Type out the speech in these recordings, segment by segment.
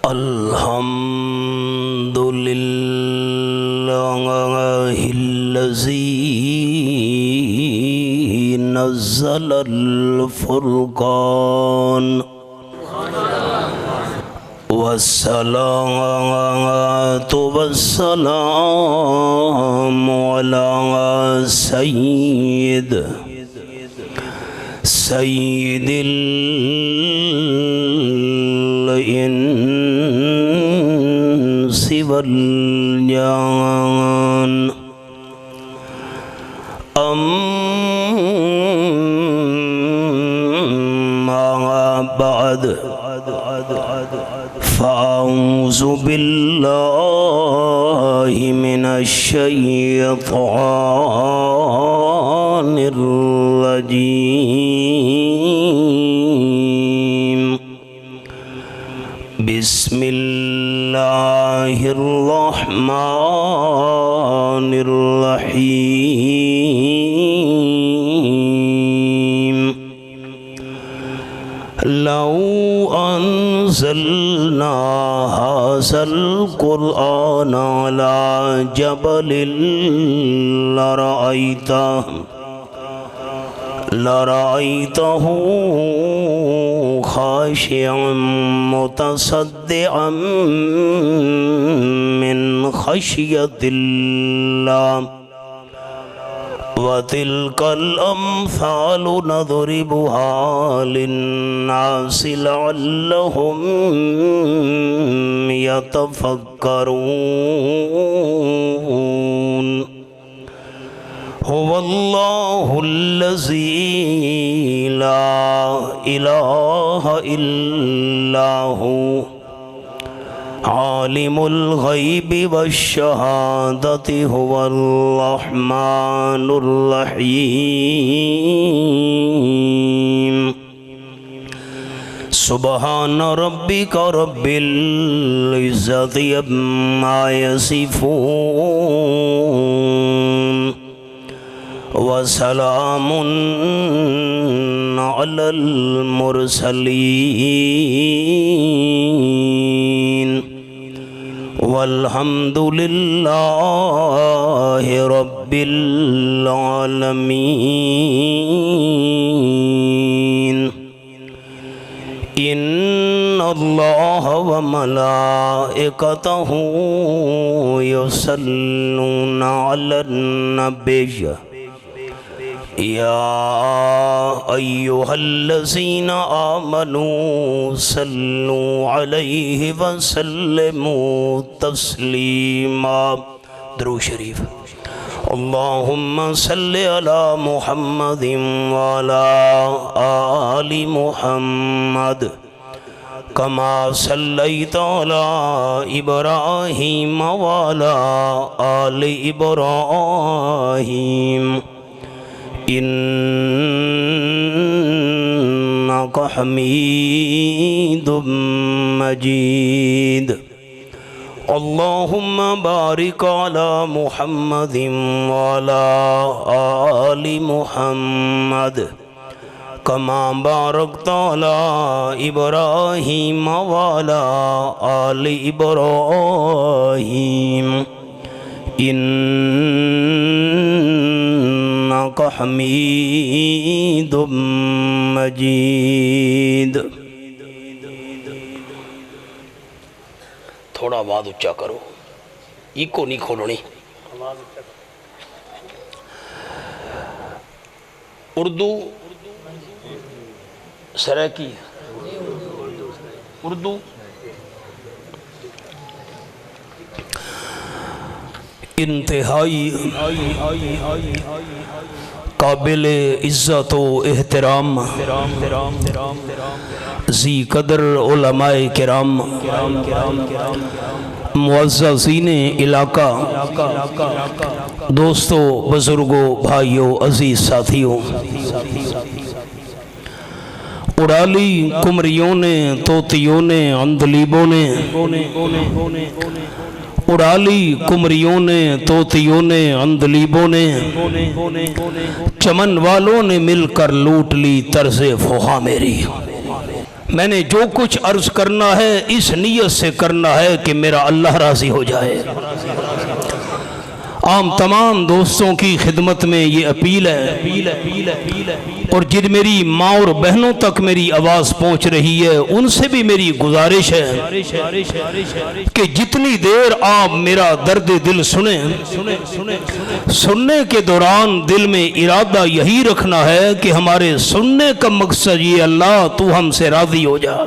अल्हम्दुलिल्लाहिल्लज़ी नज़्ज़लल फ़ुरक़ान वस्सलातु वस्सलामु अला सय्यिदिल इंसी वल जान अम्मा बाद फ़अऊज़ु बिल्लाहि मिनश शैतानिर रजीम बिस्मिल्लाहिर्रहमानिर्रहीम लौ अंज़लना हाज़ल क़ुरआन अला जबलिन लरअयतहु खाशिअन मुतसद्दिअन मिन खश्यतिल्लाह वतिल्कल अम्सालु नज़रिबुहा लिन्नासि लअल्लहुम यतफ़क्करून हुवल्लाहुल्लज़ी ला इलाहा इल्ला हु आलिमुल गैबि वश्शहादति हुवल रहमानुर रहीम सुब्हान रब्बिका रब्बिल इज़्ज़ति अम्मा यसिफून वसलामुन अलल मुरसलीन वल्हम्दुलिल्लाहि रब्बिल आलमीन इन्नल्लाह व मलाइकतहु युसल्लूना अलन नबिय्य या अय्युहल्लज़ीना आमनू सल्लु अलैहि वसल्लिमू तस्लीमा। दुरूद शरीफ। अल्लाहुम्मा सल्लि अला मुहम्मदिन व अला आलि मुहम्मद कमा सल्लैता अला इब्राहीम व अला आलि इब्राहीम इन्नका हमीदुम मजीद। अल्लाहुम्मा बारिक अला मुहम्मदिन व अला आलि मुहम्मद कमा बारकता अला इब्राहीम व अला आलि इब्राहीम इन्नका हमीदुम मजीद। थोड़ा आवाज उच्चा करो, इको नहीं खोलनी। उर्दू सराकी उर्दू इंतहाई काबिल इज़्ज़त व एहतराम ज़ी कदर उलमाए किराम मुअज़्ज़ज़ीन इलाका, दोस्तों, बुज़ुर्गों, भाइयों, अजीज़ साथियों, उड़ाली कुमरियों ने, तोतियों ने, अंदलीबों ने, उड़ाली कुमरियों ने, तोतियों ने, अंदलीबों ने, चमन वालों ने मिलकर लूट ली तर्ज़े फ़ुहा मेरी। मैंने जो कुछ अर्ज करना है इस नीयत से करना है कि मेरा अल्लाह राजी हो जाए। आम तमाम दोस्तों की खिदमत में ये अपील है और जिन मेरी माँ और बहनों तक मेरी आवाज़ पहुँच रही है उनसे भी मेरी गुजारिश है कि जितनी देर आप मेरा दर्द दिल सुनने के दौरान दिल में इरादा यही रखना है कि हमारे सुनने का मकसद ये अल्लाह तू हमसे राज़ी हो जा।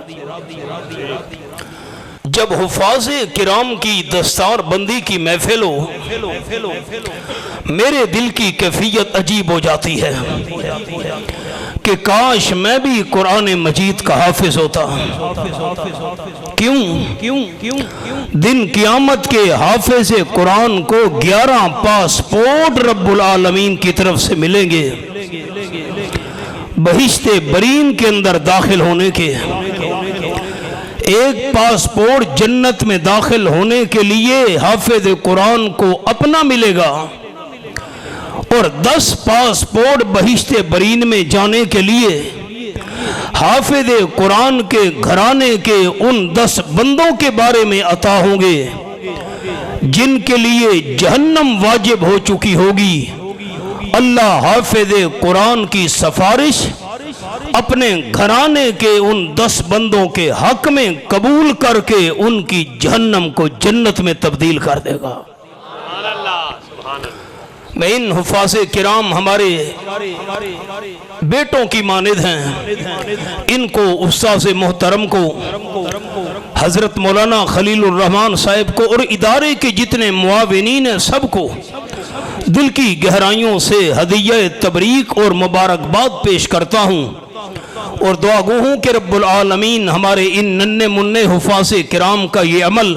जब हुफाज़े किराम की दस्तार बंदी की महफिल हो, मेरे दिल की कैफियत अजीब हो जाती है कि काश मैं भी कुरान मजीद का हाफिज होता। क्यों दिन क़यामत के हाफिज कुरान को 11 पासपोर्ट रब्बुल आलमीन की तरफ से मिलेंगे बहिश्ते बरीन के अंदर दाखिल होने के। एक पासपोर्ट जन्नत में दाखिल होने के लिए हाफिज कुरान को अपना मिलेगा और 10 पासपोर्ट बहिश्ते बरीन में जाने के लिए हाफिज कुरान के घराने के उन 10 बंदों के बारे में अता होंगे जिनके लिए जहन्नम वाजिब हो चुकी होगी। अल्लाह हाफिज कुरान की सिफारिश अपने घराने के उन 10 बंदों के हक में कबूल करके उनकी जहन्नम को जन्नत में तब्दील कर देगा। मैं इन हुफाज़े किराम हमारे बेटों की मानिद हैं, इनको उस्ताज़ मोहतरम को हज़रत मौलाना खलीलुर रहमान साहिब को और इदारे के जितने मुआविनीन हैं सबको दिल की गहराइयों से हदिया तबरीक और मुबारकबाद पेश करता हूँ और दुआ गो हूँ कि रब्बुल आलमीन हमारे इन नन्हे मुन्ने हुफाज़े किराम का ये अमल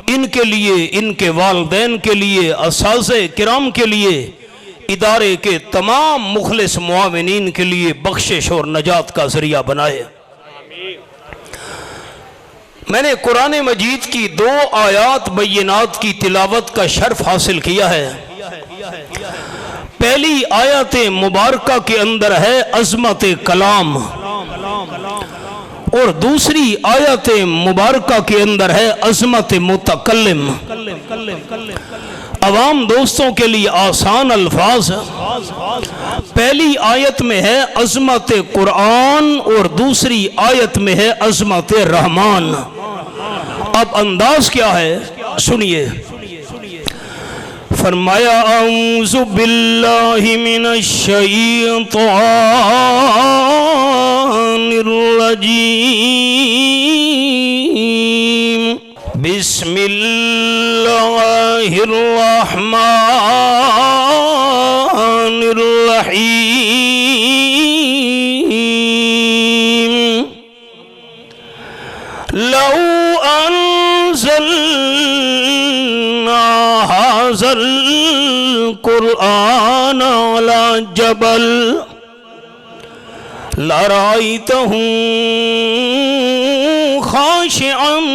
इनके लिए, इनके वालिदैन के लिए, असाज़े किराम के लिए, इदारे के तमाम मुखलिस मुआविनीन के लिए बख्शिश और नजात का ज़रिया बनाए। मैंने कुरान मजीद की 2 आयात बय्यनात की तिलावत का शर्फ हासिल किया है। पहली आयत मुबारका के अंदर है अज़मत कलाम और दूसरी आयत मुबारका के अंदर है अज़मत मुतकल्लिम। अवाम दोस्तों के लिए आसान अल्फाज। पहली आयत में है अज़मत कुरान और दूसरी आयत में है अज़मत रहमान। अब अंदाज क्या है सुनिए। फरमाया औज़ु बिल्लाहि मिनश शैतानिर रजीम बिस्मिल्लाहिर रहमानिर रहीम लौ अंज़लना हाज़ल कुरआन अला जबल लराइतहु खाशिअन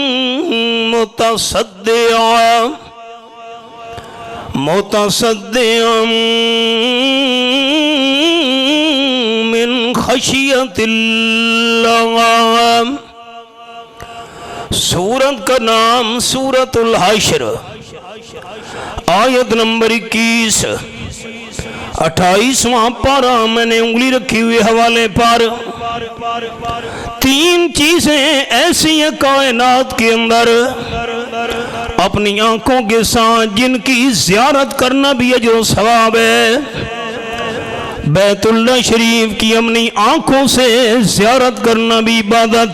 मुतसद्दिअन मिन खशियतिल्लाह। सूरत का नाम सूरतुल हश्र, आयत नंबर 21, 28वां पारा। मैंने उंगली रखी हुई हवाले पर। 3 चीजें ऐसी हैं कायनात के अंदर अपनी आंखों के साथ जिनकी ज़ियारत करना भी अजर सवाब है। बैतुल्लाह शरीफ की अपनी आंखों से ज़ियारत करना भी इबादत।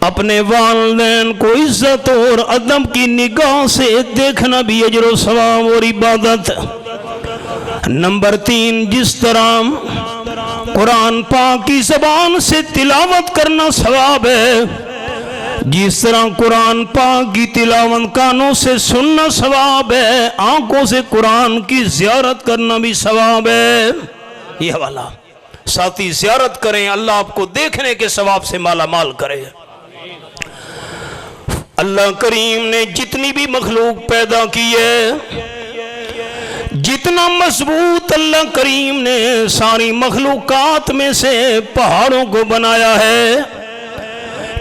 अपने वालिदैन को इज्जत और अदब की निगाह से देखना भी अजर सवाब और इबादत। नंबर 3, जिस तरह कुरान पाक की ज़बान से तिलावत करना सवाब है, जिस तरह कुरान पाक की तिलावत कानों से सुनना सवाब है, आंखों से कुरान की ज़ियारत करना भी सवाब है। ये हवाला साथी ज़ियारत करें, अल्लाह आपको देखने के सवाब से माला माल करे। अल्लाह करीम ने जितनी भी मखलूक पैदा की है, जितना मजबूत अल्लाह करीम ने सारी मखलूकात में से पहाड़ों को बनाया है,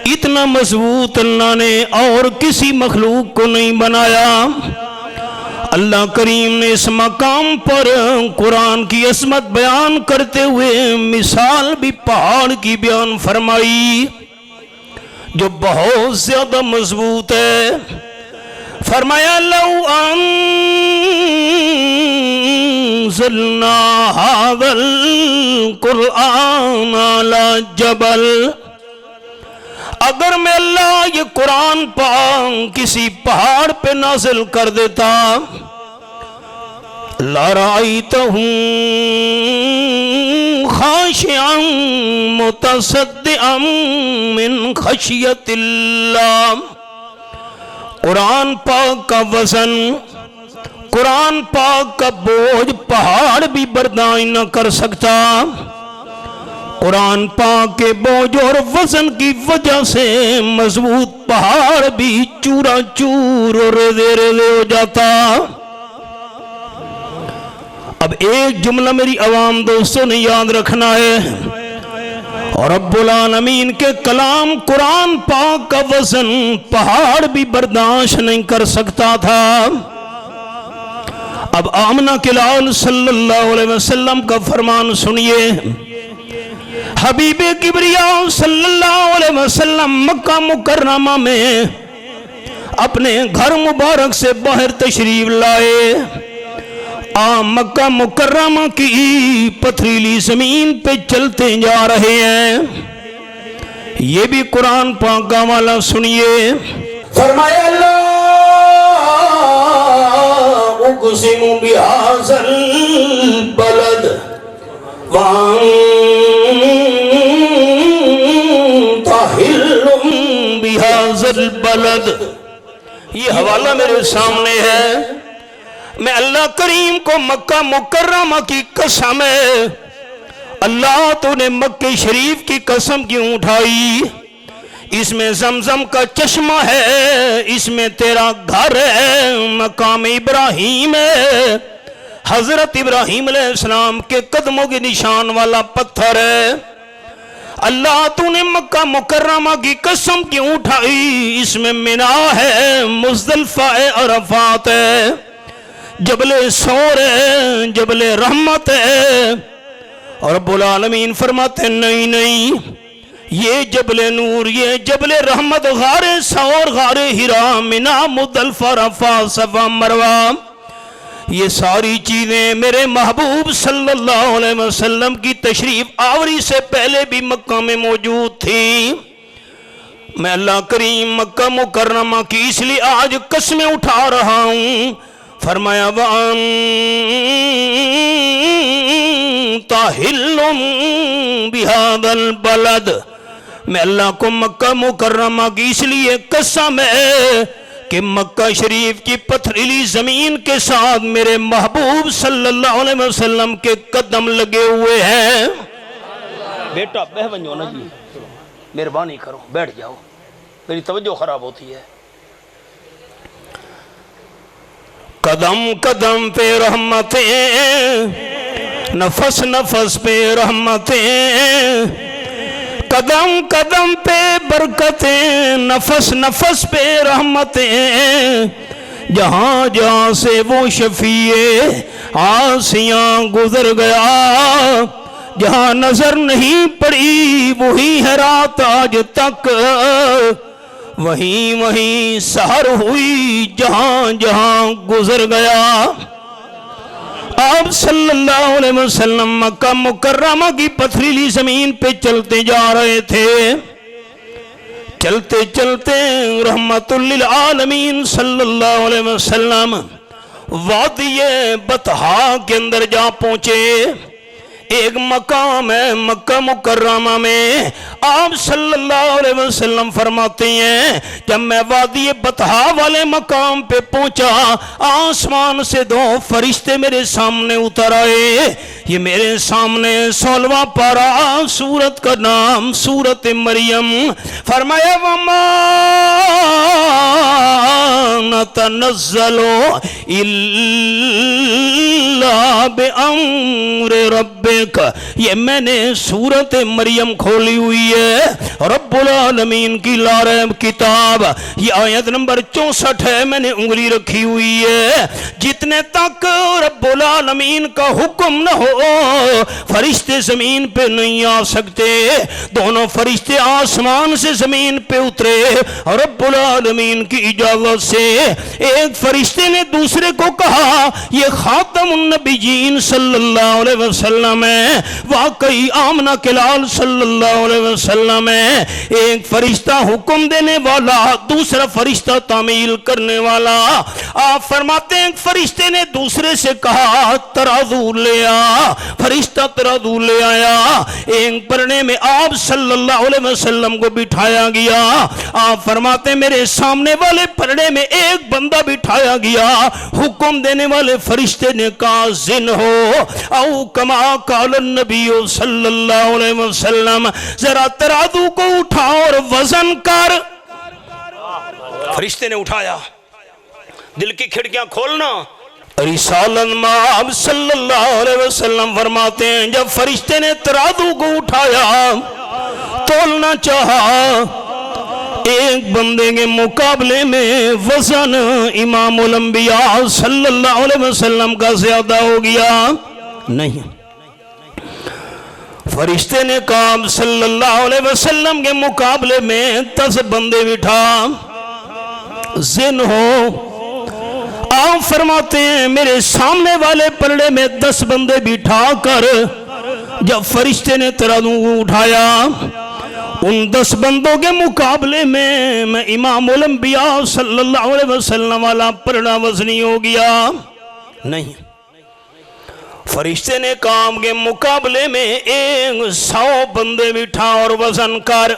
इतना मजबूत अल्लाह ने और किसी मखलूक को नहीं बनाया। अल्लाह करीम ने इस मकाम पर कुरान की असमत बयान करते हुए मिसाल भी पहाड़ की बयान फरमाई जो बहुत ज्यादा मजबूत है। फरमाया लौ अंज़लना हाज़ल कुरआन अला जबल, अगर मैं अल्लाह ये कुरान पाक किसी पहाड़ पे नाजिल कर देता, लराइतहू खाशिअन मुतसद्दिअन मिन खशियतिल्लाह, कुरान पाक का वजन, कुरान पाक का बोझ पहाड़ भी बर्दाश्त न कर सकता। कुरान पाक के बोझ और वजन की वजह से मजबूत पहाड़ भी चूरा चूर और रेले रेले हो जाता। अब एक जुमला मेरी आवाम दोस्तों ने याद रखना है, और रब्बुल आलमीन के कलाम कुरान पाक का वजन पहाड़ भी बर्दाश्त नहीं कर सकता था। अब आमना के लाल सल्लल्लाहु अलैहि वसल्लम का फरमान सुनिए। हबीबे किबरिया सल्लल्लाहु अलैहि वसल्लम मक्का मुकर्रमा में अपने घर मुबारक से बाहर तशरीफ लाए। मक्का मुकर्रमा की पथरीली जमीन पे चलते जा रहे हैं। ये भी कुरान पाक का वाला सुनिए। फरमाया उक़सिमु बिहाज़ल बलद बिहाज़ल बलद, ये हवाला मेरे सामने है। मैं अल्लाह करीम को मक्का मुकर्रमा की कसम है, अल्लाह तूने मक्के शरीफ की कसम क्यों उठाई? इसमें जमजम का चश्मा है, इसमें तेरा घर है, मकाम इब्राहीम है, हजरत इब्राहीम अलैहिस्सलाम के कदमों के निशान वाला पत्थर है। अल्लाह तूने मक्का मुकर्रमा की कसम क्यों उठाई? इसमें मिना है, मुज़दलिफा है, अरफात है, जबले सौर है, जबले रहमत है। और रब्बुल आलमीन फरमाते नहीं नहीं, ये जबले नूर, ये जबले रहमत, गारे सौर, गारे हिरा, मिना, मुज़दलिफा, अरफात, सफा, मरवा, ये सारी चीजें मेरे महबूब सल्लल्लाहु अलैहि वसल्लम की तशरीफ आवरी से पहले भी मक्का में मौजूद थी। मैं अल्लाह करीम मक्का मुकर्रमा की इसलिए आज कसमें उठा रहा हूं। फरमाया ताहिल्लुम बिहादल बलद, मैं अल्लाह को मक्का मुकर्रमा की इसलिए कसम है कि मक्का शरीफ की पथरीली जमीन के साथ मेरे महबूब सल्लल्लाहु अलैहि वसल्लम के कदम लगे हुए हैं। बेटा बह बनो ना जी, मेहरबानी करो बैठ जाओ, मेरी तवज्जो खराब होती है। कदम कदम पे रहमतें, नफस नफस पे रहमतें, कदम कदम पे बरकतें, नफस नफस पे रहमतें, जहाँ जहाँ से वो शफीए आसियाँ गुजर गया, जहाँ नजर नहीं पड़ी वही है रात आज तक, वहीं वहीं सहर हुई जहाँ जहाँ गुजर गया। आप सल्लल्लाहु अलैहि वसल्लम मक्का मुकर्रमा की पथरीली जमीन पे चलते जा रहे थे। चलते चलते रहमतुल लिल आलमीन सल्लल्लाहु अलैहि वसल्लम वादिये बतहा के अंदर जा पहुंचे। एक मकाम है मक्का मुकर्रमा में, आप सल्लल्लाहु अलैहि वसल्लम फरमाते हैं जब मैं वादी बतहा वाले मकाम पे पहुंचा, आसमान से दो फरिश्ते मेरे सामने उतर आए। ये मेरे सामने 16वां पारा, सूरत का नाम सूरत मरियम। फरमाया वमा नतनज़्ज़लु इल्ला बिअम्रि रब्बिक। ये मैंने सूरत मरियम खोली हुई है, रब्बुल आलमीन की लारैब किताब। ये आयत नंबर 64 है, मैंने उंगली रखी हुई है। जितने तक रब्बुल आलमीन का हुक्म न हो फरिश्ते जमीन पे नहीं आ सकते। दोनों फरिश्ते आसमान से जमीन पे उतरे रब्बुल आलमीन की इजाजत से। एक फरिश्ते ने दूसरे को कहा ये खातमुन नबीयीन सल्लल्लाहु अलैहि वसल्लम है, वाकई आमना के लाल सल्लल्लाहु अलैहि वसल्लम है। एक फरिश्ता हुक्म देने वाला, दूसरा फरिश्ता तामील करने वाला। आप फरमाते हैं फरिश्ते ने दूसरे से कहा तराजू ले आ, फरिश्ता तराजू ले आया। एक परने में आप सल्लल्लाहु अलैहि वसल्लम को बिठाया गया। आप फरमाते मेरे सामने वाले परने में एक बंदा बिठाया गया। हुक्म देने वाले फरिश्ते ने कहा जिन हो औ कमा काल नबी सल्लल्लाहु अलैहि वसल्लम, जरा तराजू को उठा और वजन कर। फरिश्ते ने उठाया। दिल की खिड़कियां खोलना। रिसालत माब सल्लल्लाहु अलैहि वसल्लम फरमाते हैं जब फरिश्ते ने तराजू को उठाया, तोलना चाहा, एक बंदे के मुकाबले में वजन इमामुल अंबिया सल्लल्लाहु अलैहि वसल्लम का ज्यादा हो गया। नहीं, फरिश्ते ने कहा सल्लल्लाहु अलैहि वसल्लम के मुकाबले में 10 बंदे बिठा, जिन हो। आप फरमाते हैं मेरे सामने वाले पलड़े में 10 बंदे बिठा कर जब फरिश्ते ने तराजू को उठाया, उन 10 बंदों के मुकाबले में मैं इमामुल अंबिया सल्लल्लाहु अलैहि वसल्लम वाला पलड़ा वजनी हो गया। नहीं, फरिश्ते ने काम के मुकाबले में 100 बंदे बिठा और वजन कर।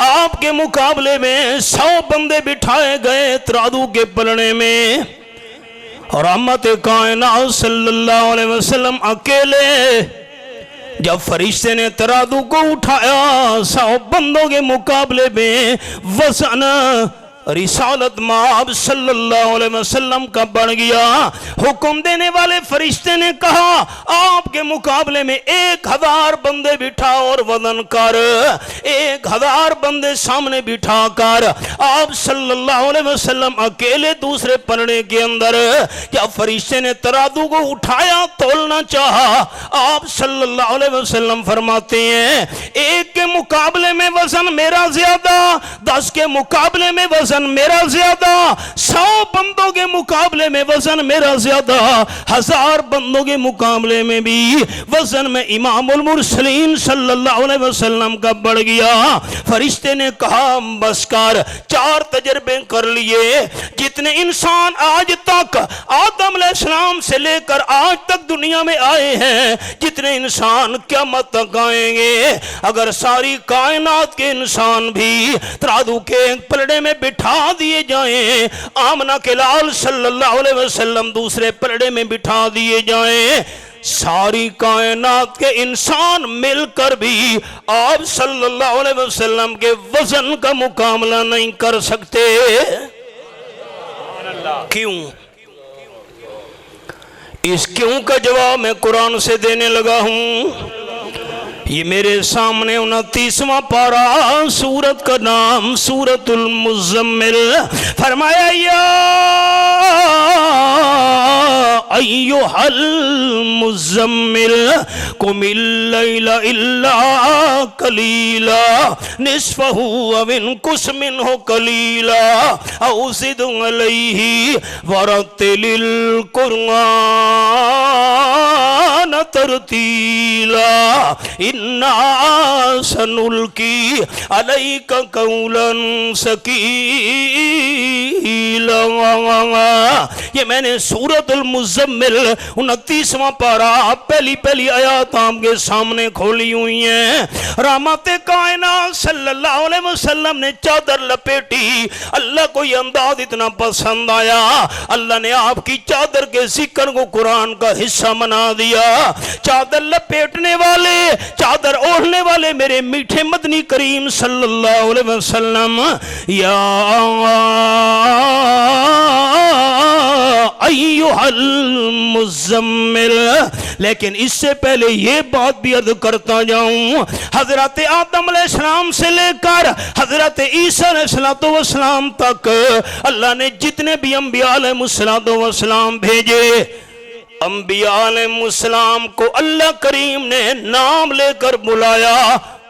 आपके मुकाबले में 100 बंदे बिठाए गए तराजू के पलड़े में, और रहमत कायनात सल्लल्लाहु अलैहि वसल्लम अकेले। जब फरिश्ते ने तराजू को उठाया 100 बंदों के मुकाबले में वजन रिसालत माब सल्लल्लाहु अलैहि वसल्लम का बढ़ गया। हुक्म देने वाले फरिश्ते ने कहा आपके मुकाबले में 1000 बंदे बिठा और वजन कर। 1000 बंदे सामने बिठा कर आप सल्लल्लाहु अलैहि वसल्लम अकेले दूसरे पलड़े के अंदर। क्या फरिश्ते ने तराजू को उठाया, तोलना चाहा, आप सल्लल्लाहु अलैहि वसल्लम फरमाते हैं एक के मुकाबले में वजन मेरा ज्यादा, 10 के मुकाबले में वजन मेरा ज्यादा, 100 बंदों के मुकाबले में वजन मेरा ज्यादा, 1000 बंदों के मुकाबले में भी वजन में इमामुल मुरसलीन सल्लल्लाहु अलैहि वसल्लम का बढ़ गया। फरिश्ते ने कहा बस कर, 4 तजर्बे कर लिए। जितने इंसान आज तक आदम अलैहिस्सलाम से लेकर आज तक दुनिया में आए हैं, जितने इंसान क़यामत तक आएंगे, अगर सारी कायनात के इंसान भी तराजू के पलड़े में बिठा दिए जाएं, आमना के लाल सल्लल्लाहु अलैहि वसल्लम दूसरे पलड़े में बिठा दिए जाएं, सारी कायनात के इंसान मिलकर भी आप सल्लल्लाहु अलैहि वसल्लम के वजन का मुकाबला नहीं कर सकते। क्यों? इस क्यों का जवाब मैं कुरान से देने लगा हूं। ये मेरे सामने 29वां पारा, सूरत का नाम सूरतुल मुज़म्मिल। फरमाया या अय्युहल मुज़म्मिल कुमिल लैला इल्ला कलीला निस्फहु अव इनकुस मिन्हु कलीला औ ज़िद अलैहि वरत्तिलिल कुरआन तरतीला इन्ना सनुल्की अलैका कौलन सकीला। ये मैंने सूरतुल मुज़म्मिल मुज़म्मिल 29वां पारा पहली पहली आयत आपके सामने खोली हुई है। रहमत कायनात सल्लल्लाहु अलैहि वसल्लम ने चादर लपेटी। अल्लाह को यह अंदाज इतना पसंद आया, अल्लाह ने आपकी चादर के जिक्र को कुरान का हिस्सा बना दिया। चादर लपेटने वाले, चादर ओढ़ने वाले मेरे मीठे मदनी करीम सल्लल्लाहु अलैहि वसल्लम, या अय्युहल मुज़म्मिल। लेकिन इससे पहले ये बात भी अर्ज करता जाऊं, हजरत आदम अलैहिस्सलाम से लेकर हजरत ईसा अलैहिस्सलाम तक अल्लाह ने जितने भी अंबिया अलैहिस्सलाम भेजे, अंबिया अलैहिस्सलाम को अल्लाह करीम ने नाम लेकर बुलाया,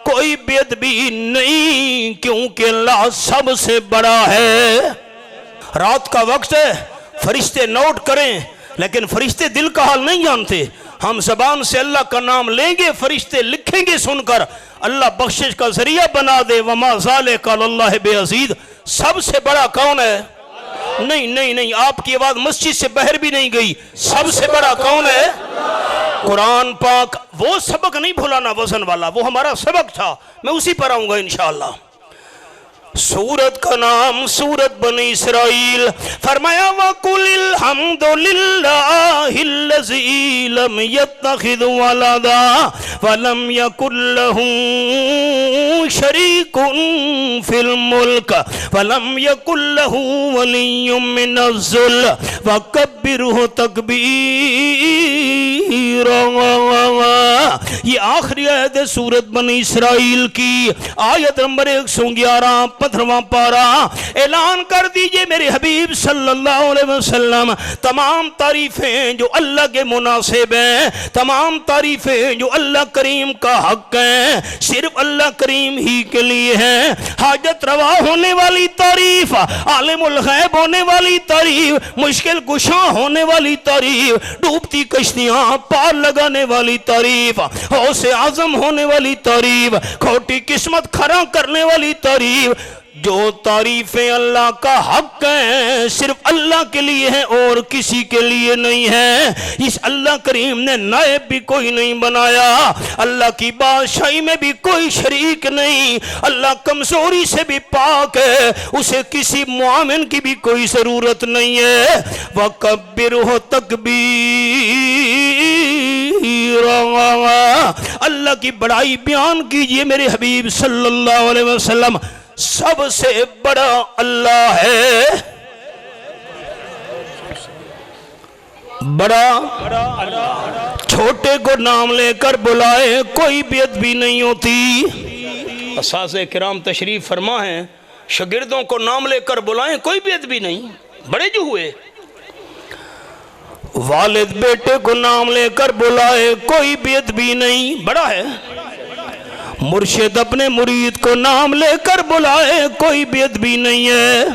कोई बेअदबी नहीं, क्योंकि अल्लाह सबसे बड़ा है। रात का वक्त है, फरिश्ते नोट करें, लेकिन फरिश्ते दिल का हाल नहीं जानते। हम जबान से अल्लाह का नाम लेंगे, फरिश्ते लिखेंगे सुनकर, अल्लाह बख्शिश का जरिया बना दे। वमा ज़ालिका अलल्लाहि बेअज़ीज़। सबसे बड़ा कौन है? नहीं नहीं नहीं, आपकी आवाज मस्जिद से बाहर भी नहीं गई। सबसे बड़ा कौन है? कुरान पाक। वो सबक नहीं भुलाना वजन वाला, वो हमारा सबक था, मैं उसी पर आऊंगा इंशाअल्लाह। सूरत का नाम सूरत बनी इसराइल। फरमाया वकुलिल हम्दुलिल्लाहिल्लज़ी लम यत्तखिज़ वलदा वलम यकुल लहू शरीकुन फिल मुल्क वलम यकुल लहू वलिय्युम मिनज़्ज़ुल वकब्बिरहु तकबीरा। ये आखिरी आयत है सूरत बनी इसराइल की, आयत नंबर 111 15वां पारा। ऐलान कर दीजिए मेरे हबीब सल्लल्लाहु अलैहि वसल्लम, तमाम तारीफें जो अल्लाह के मुनासिब हैं, तमाम तारीफें जो अल्लाह करीम का हक है, सिर्फ अल्लाह करीम ही के लिए हैं। हाजत रवा होने वाली तारीफ, आलिमुल गैब होने वाली तारीफ, मुश्किल कुशा होने वाली तारीफ, डूबती कश्तियां पार लगाने वाली तारीफ, हौसे आजम होने वाली तारीफ, खोटी किस्मत खरा करने वाली तारीफ। जो तारीफें अल्लाह का हक है सिर्फ अल्लाह के लिए है और किसी के लिए नहीं है। इस अल्लाह करीम ने नायब भी कोई नहीं बनाया, अल्लाह की बादशाही में भी कोई शरीक नहीं, अल्लाह कमजोरी से भी पाक है, उसे किसी मुआमिन की भी कोई जरूरत नहीं है। वकब्बिरहु तकबीरा। अल्लाह की बड़ाई बयान कीजिए मेरे हबीब सल्लल्लाहु अलैहि वसल्लम, सबसे बड़ा अल्लाह है। बड़ा छोटे को नाम लेकर बुलाए कोई बेअदबी नहीं होती। असासे किराम तशरीफ फरमा है, शागिर्दों को नाम लेकर बुलाएं कोई बेअदबी नहीं। बड़े जो हुए वालिद बेटे को नाम लेकर बुलाए कोई बेअदबी नहीं, बड़ा है। मुर्शिद अपने मुरीद को नाम लेकर बुलाए कोई बेअदबी नहीं है।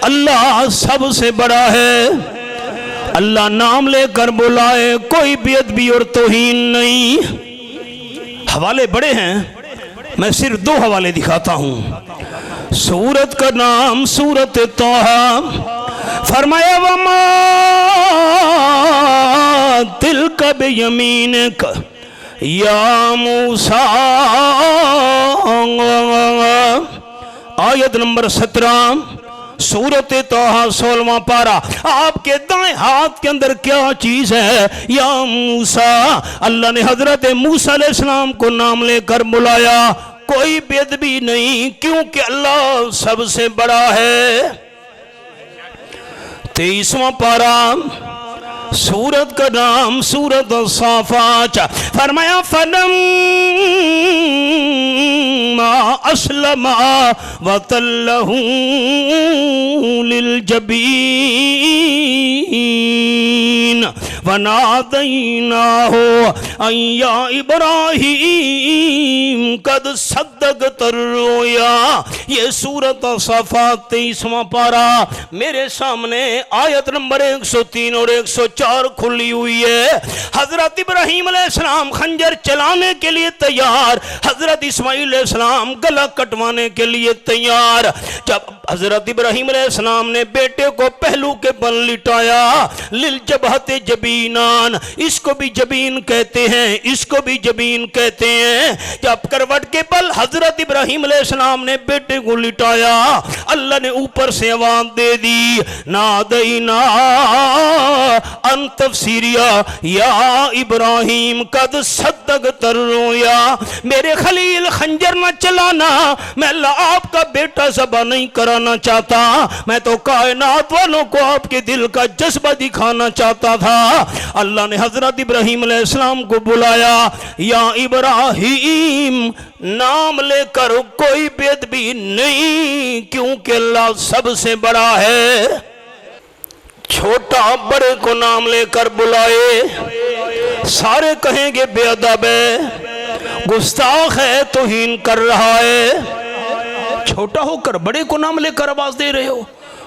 अल्लाह सबसे बड़ा है, अल्लाह नाम लेकर बुलाए कोई बेअदबी और तौहीन नहीं। हवाले बड़े हैं, मैं सिर्फ 2 हवाले दिखाता हूं। सूरत का नाम सूरत तौहा। फरमाया वमा तिल्का बियमीनिक या मूसा। आयत नंबर 17 सूरत तौहा 16वां पारा। आपके दाएं हाथ के अंदर क्या चीज है? या मूसा। अल्लाह ने हजरत मूसा अलैहिस्सलाम को नाम लेकर बुलाया, कोई बेअदबी नहीं, क्योंकि अल्लाह सबसे बड़ा है। 23वां पारा सूरत का नाम सूरत साफात। फरमाया फलम्मा अस्लमा वतल्लहू लिलजबीन वनादैना हो अय्या इब्राहीम कद सद्दक़त रुया। ये सूरत सफ़ात 23वां पारा मेरे सामने आयत नंबर 103 और 104 खुली हुई है। हजरत इब्राहीम अलैहिस्सलाम खंजर चलाने के लिए तैयार, हजरत इस्माईल अलैहिस्सलाम गला कटवाने के लिए तैयार। जब हजरत इब्राहीम अलैहिस्सलाम ने बेटे को पहलू के बल लिटाया, लिल जबहते जबीनान, इसको भी जबीन कहते हैं, इसको भी जबीन कहते हैं। जब करवट के बल हजरत इब्राहीम अलैहिस्सलाम ने बेटे को लिटाया, अल्लाह ने ऊपर से आवाज दे दी, नादैना अन तफसीरिया या इब्राहीम कद सद्दक़त रुया। मेरे खलील खंजर न चलाना, मैं अल्लाह आपका बेटा ज़बह नहीं कराना चाहता, मैं तो कायनात वालों को आपके दिल का जज्बा दिखाना चाहता था। अल्लाह ने हजरत इब्राहीम अलैहिस्सलाम को बुलाया, या इब्राहीम नाम लेकर कोई बेदबी नहीं, क्योंकि अल्लाह सबसे बड़ा है। छोटा बड़े को नाम लेकर बुलाए, सारे कहेंगे बेअदब है, गुस्ताख है, तौहीन कर रहा है। छोटा होकर बड़े को नाम लेकर आवाज दे रहे हो।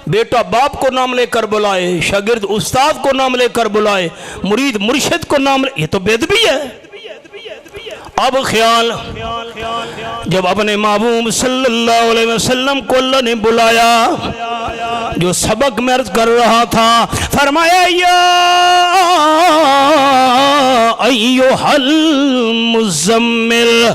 बेटा बाप को नाम लेकर बुलाए, शागिर्द उस्ताद को नाम लेकर बुलाए, मुरीद मुर्शिद को नाम ले, ये तो बेदबी है। अब ख्याल, जब अपने महबूब सल्लल्लाहु अलैहि वसल्लम को अल्लाह ने बुलाया, जो सबक में अर्ज कर रहा था, फरमाया या अय्युहल मुज़म्मिल,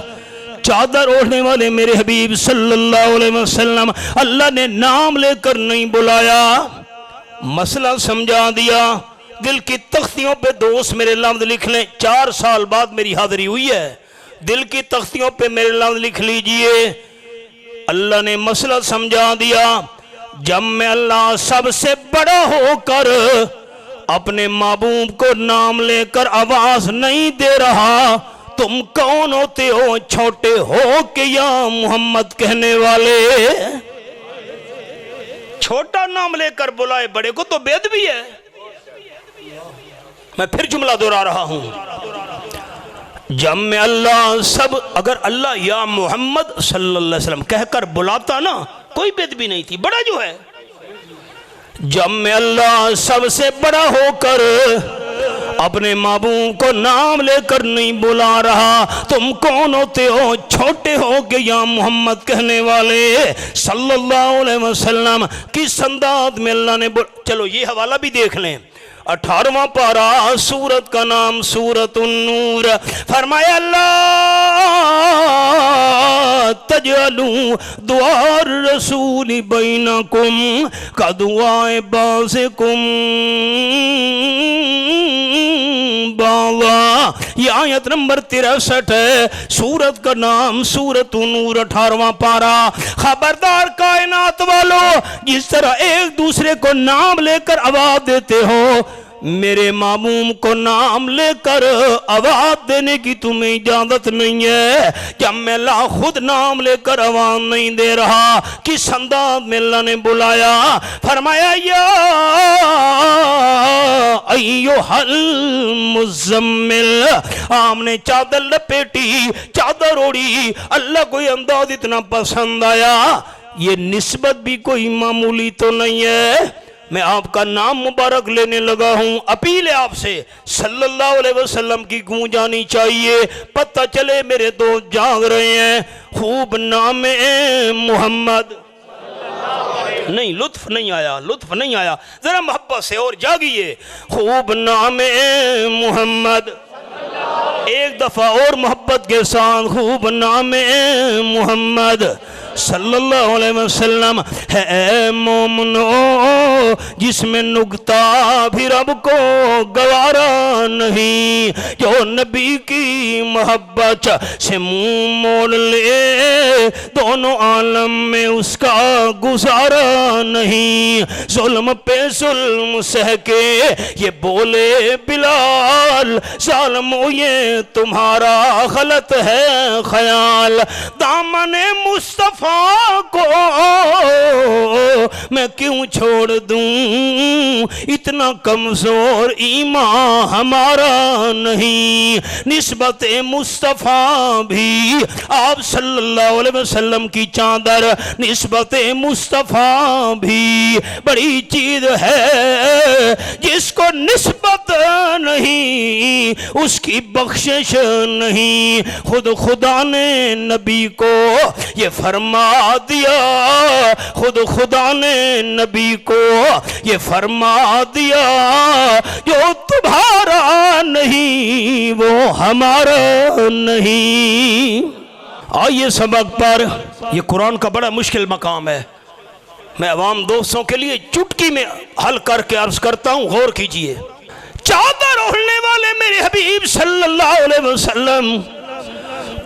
चादर ओढ़ने वाले मेरे हबीब सल्लल्लाहु अलैहि वसल्लम, अल्लाह ने नाम लेकर नहीं बुलाया, मसला समझा दिया। दिल की तख्तियों पे दोस्त मेरे लफ्ज़ लिख लें, 4 साल बाद मेरी हाज़िरी हुई है, दिल की तख्तियों पे मेरे लफ्ज़ लिख लीजिए। अल्लाह ने मसला समझा दिया। जब मैं अल्लाह सबसे बड़ा होकर अपने महबूब को नाम लेकर आवाज नहीं दे रहा, तुम कौन होते हो छोटे हो के या मोहम्मद कहने वाले। छोटा नाम लेकर बुलाए बड़े को तो बेदबी है। मैं फिर जुमला दोहरा रहा हूं, जब मैं अल्लाह सब, अगर अल्लाह या मोहम्मद सल्लल्लाहु अलैहि वसल्लम कहकर बुलाता ना, कोई बेदबी नहीं थी, बड़ा जो है। जब मैं अल्लाह सबसे बड़ा होकर अपने महबूब को नाम लेकर नहीं बुला रहा, तुम कौन होते हो छोटे हो के या मोहम्मद कहने वाले सल्लल्लाहु अलैहि वसल्लम। किस अंदाज में अल्लाह ने चलो ये हवाला भी देख लें। 18वां पारा, सूरत का नाम सूरत उन-नूर। फरमाया अल्लाह तजअलू दुआर रसूल बैनकुम का दुआए बाज़िकुम बावा। ये आयत नंबर 63 है, सूरत का नाम सूरत उन-नूर, 18वां पारा। खबरदार कायनात वालों, जिस तरह एक दूसरे को नाम लेकर आवाज देते हो, मेरे मामूम को नाम लेकर आवाज देने की तुम्हें इजाजत नहीं है। जब मैं अल्लाह खुद नाम लेकर आवाज नहीं दे रहा, किस अंदाज में अल्लाह ने बुलाया। फरमाया या अय्युहल मुज़म्मिल, आमने चादर लपेटी, चादर ओढ़ी, अल्लाह को अंदाज इतना पसंद आया। ये निस्बत भी कोई मामूली तो नहीं है। मैं आपका नाम मुबारक लेने लगा हूं, अपील है आपसे सल्लल्लाहु अलैहि वसल्लम की गूंज आनी चाहिए। पता चले मेरे दोस्त जाग रहे हैं। खूब नाम मोहम्मद, नहीं लुत्फ नहीं आया, लुत्फ नहीं आया, जरा मोहब्बत से और जागिए। खूब नाम मोहम्मद, एक दफा और मोहब्बत के साथ खूब नाम मोहम्मद सल्लल्लाहु अलैहि वसल्लम है मोमनो, जिसमें नुक्ता भी रब को गवारा नहीं। जो नबी की मोहब्बत से मुंह मोड़ ले, दोनों आलम में उसका गुजारा नहीं। जुल्म पे जुल्म सह के ये बोले बिलाल, जालिमो ये तुम्हारा गलत है ख्याल। दामन मुस्तफा को मैं क्यों छोड़ दूं, इतना कमजोर ईमान हमारा नहीं। निस्बत मुस्तफ़ा भी आप सल्लल्लाहु अलैहि वसल्लम की चादर, निस्बत मुस्तफ़ा भी बड़ी चीज है, जिसको निस्बत नहीं उसकी बख्शिश नहीं। खुद खुदा ने नबी को ये फरमा दिया, खुद खुदा ने नबी को ये फरमा दिया, जो तुम्हारा नहीं वो हमारा नहीं। आइए सबक पर, यह कुरान का बड़ा मुश्किल मकाम है। मैं अवाम दोस्तों के लिए चुटकी में हल करके अर्ज करता हूं, गौर कीजिए। चादर ओढ़ने वाले मेरे हबीब सल्लल्लाहु अलैहि वसल्लम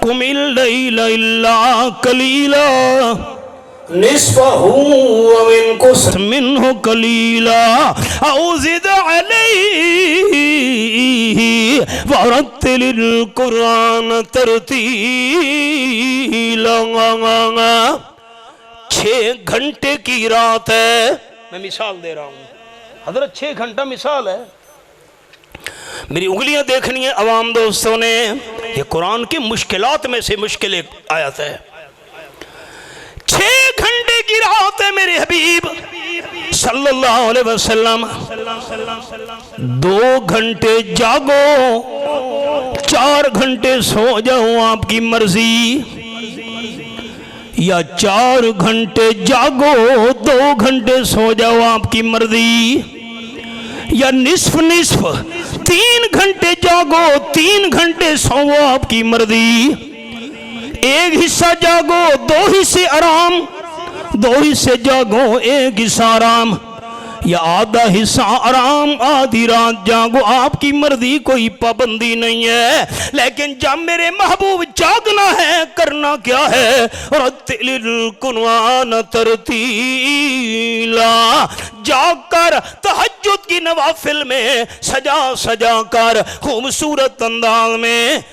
कुमिल लैला इल्ला कलीला निस्फहु व इनकुस मिन्हु कलीला औ ज़िद अलैहि वरत्तिलिल कुरान तरतीला। 6 घंटे की रात है, मैं मिसाल दे रहा हूँ हजरत, 6 घंटा मिसाल है। मेरी उंगलियां देखनी है अवाम दोस्तों ने, ये कुरान की मुश्किलात में से मुश्किल एक आयत है। 6 घंटे की रात है मेरे हबीब सल्लल्लाहु अलैहि वसल्लम, 2 घंटे जागो 4 घंटे सो जाओ आपकी मर्जी, या 4 घंटे जागो 2 घंटे सो जाओ आपकी मर्जी, या निस्फ निस्फ 3 घंटे जागो 3 घंटे सोओ आपकी मर्जी, 1 हिस्सा जागो 2 हिस्से आराम, 2 हिस्से जागो 1 हिस्सा आराम, या आधा हिस्सा आराम आधी रात जागो, आपकी मर्जी, कोई पाबंदी नहीं है। लेकिन जब मेरे महबूब जागना है, करना क्या है, रत्तिलिल कुरान तरतीला, जाकर तहज्जुद की नवाफिल में सजा सजा कर खूबसूरत अंदाज में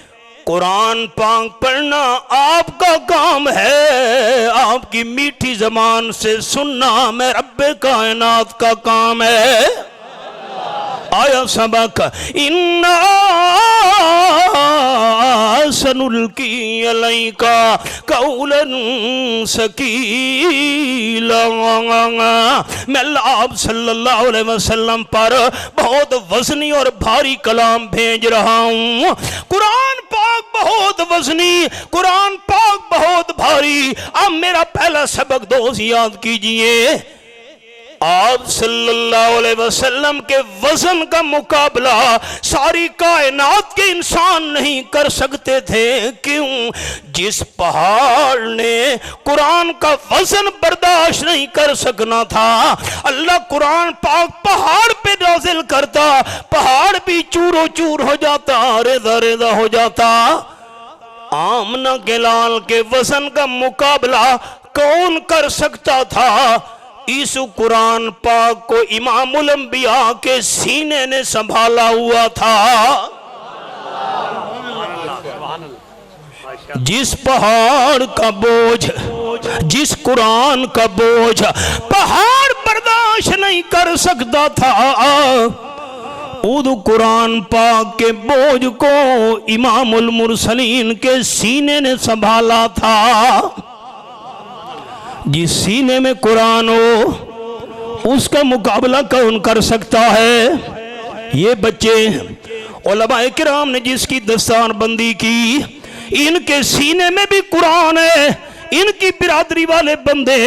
कुरान पाक पढ़ना आपका काम है, आपकी मीठी जबान से सुनना मैं रब्बे कायनात का काम है। आया सबक, इन्ना सनुल्की अलैका कौलन सकीला। मैं आप सल्लल्लाहु अलैहि वसल्लम पर बहुत वजनी और भारी कलाम भेज रहा हूँ। कुरान पाक बहुत वजनी, कुरान पाक बहुत भारी। अब मेरा पहला सबक दोस्त याद कीजिए, आप सल्लल्लाहु अलैहि वसल्लम के वजन का मुकाबला सारी कायनात के इंसान नहीं कर सकते थे। क्यों? जिस पहाड़ ने कुरान का वजन बर्दाश्त नहीं कर सकना था, अल्लाह कुरान पाक पहाड़ पे नाज़िल करता, पहाड़ भी चूरो चूर हो जाता, रेदा रेदा हो जाता। आमना के लाल के वजन का मुकाबला कौन कर सकता था? इस कुरान पाक को इमामुल अंबिया के सीने ने संभाला हुआ था। जिस पहाड़ का बोझ, जिस कुरान का बोझ पहाड़ बर्दाश्त नहीं कर सकता था, उस कुरान पाक के बोझ को इमामुल मुरसलीन के सीने ने संभाला था। जिस सीने में कुरान हो उसका मुकाबला कौन कर सकता है? ये बच्चे उलमाए किराम ने जिसकी दस्तारबंदी की, इनके सीने में भी कुरान है। इनकी बिरादरी वाले बंदे,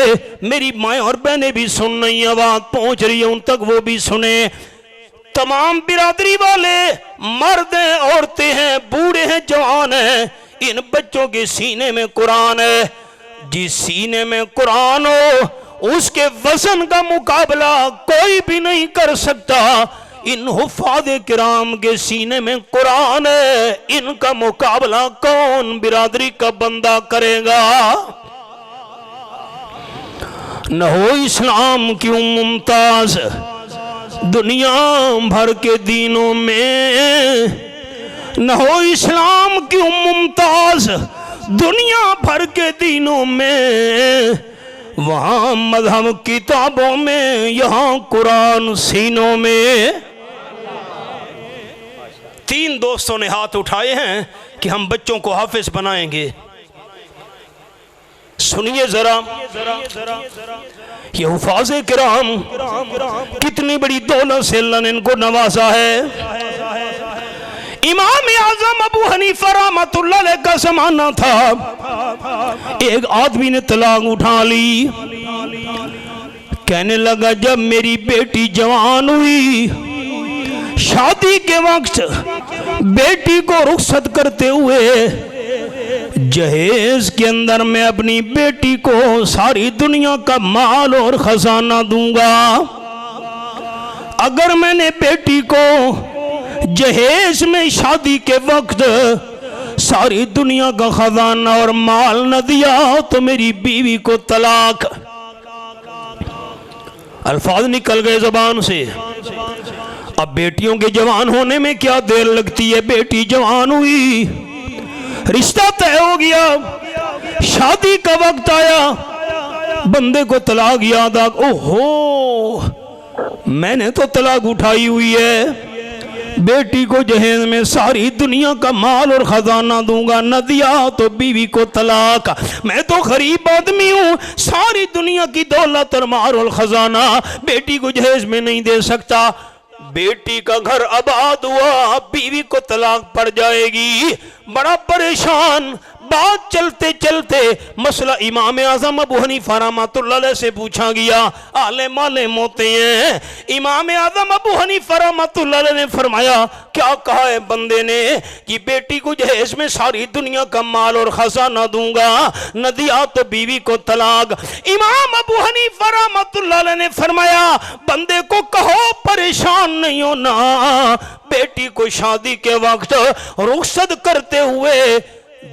मेरी माएँ और बहनें भी सुन रही, आवाज पहुंच रही है उन तक, वो भी सुने। तमाम बिरादरी वाले मर्द हैं, औरतें हैं, बूढ़े हैं, जवान हैं, इन बच्चों के सीने में कुरान है। जिस सीने में कुरान हो उसके वजन का मुकाबला कोई भी नहीं कर सकता। इन हुफ़ाज़े किराम के सीने में कुरान है, इनका मुकाबला कौन बिरादरी का बंदा करेगा? न हो इस्लाम क्यों मुमताज दुनिया भर के दीनों में, न हो इस्लाम क्यों मुमताज दुनिया भर के दीनों में, वहाँ मजहब किताबों में, यहाँ कुरान सीनों में। 3 दोस्तों ने हाथ उठाए हैं कि हम बच्चों को हाफिज बनाएंगे। सुनिए जरा, ये हुफाज़े किराम कितनी बड़ी दौलत से अल्लाह ने इनको नवाजा है। इमाम आज़म अबू हनीफा रहमतुल्लाह अलैह का ज़माना था। एक आदमी ने तलाक उठा ली। कहने लगा जब मेरी बेटी जवान हुई, शादी के वक्त बेटी को रुखसत करते हुए जहेज के अंदर मैं अपनी बेटी को सारी दुनिया का माल और खजाना दूंगा। अगर मैंने बेटी को जहेज में शादी के वक्त सारी दुनिया का खजाना और माल न दिया तो मेरी बीवी को तलाक। अल्फाज निकल गए जबान से। अब बेटियों के जवान होने में क्या देर लगती है। बेटी जवान हुई, रिश्ता तय हो गया, शादी का वक्त आया, बंदे को तलाक याद आ, ओहो मैंने तो तलाक उठाई हुई है, बेटी को जहेज में सारी दुनिया का माल और खजाना दूंगा, न दिया तो बीवी को तलाक। मैं तो गरीब आदमी हूँ, सारी दुनिया की दौलत और माल और खजाना बेटी को जहेज में नहीं दे सकता। बेटी का घर आबाद हुआ, बीवी को तलाक पड़ जाएगी। बड़ा परेशान। बात चलते चलते मसला इमाम आज़म अबू हनीफा रहमतुल्लाह अलैह से पूछा गया। आले माले मोते हैं। इमाम आज़म अबू हनीफा रहमतुल्लाह अलैह ने फरमाया, क्या कहा है बंदे ने कि बेटी को जहेज में सारी दुनिया का माल और खजाना दूंगा, न दिया तो बीवी को तलाक। इमाम अबू हनीफा रहमतुल्लाह अलैह ने फरमाया, बंदे को कहो परेशान नहीं होना, बेटी को शादी के वक्त रुखसत करते हुए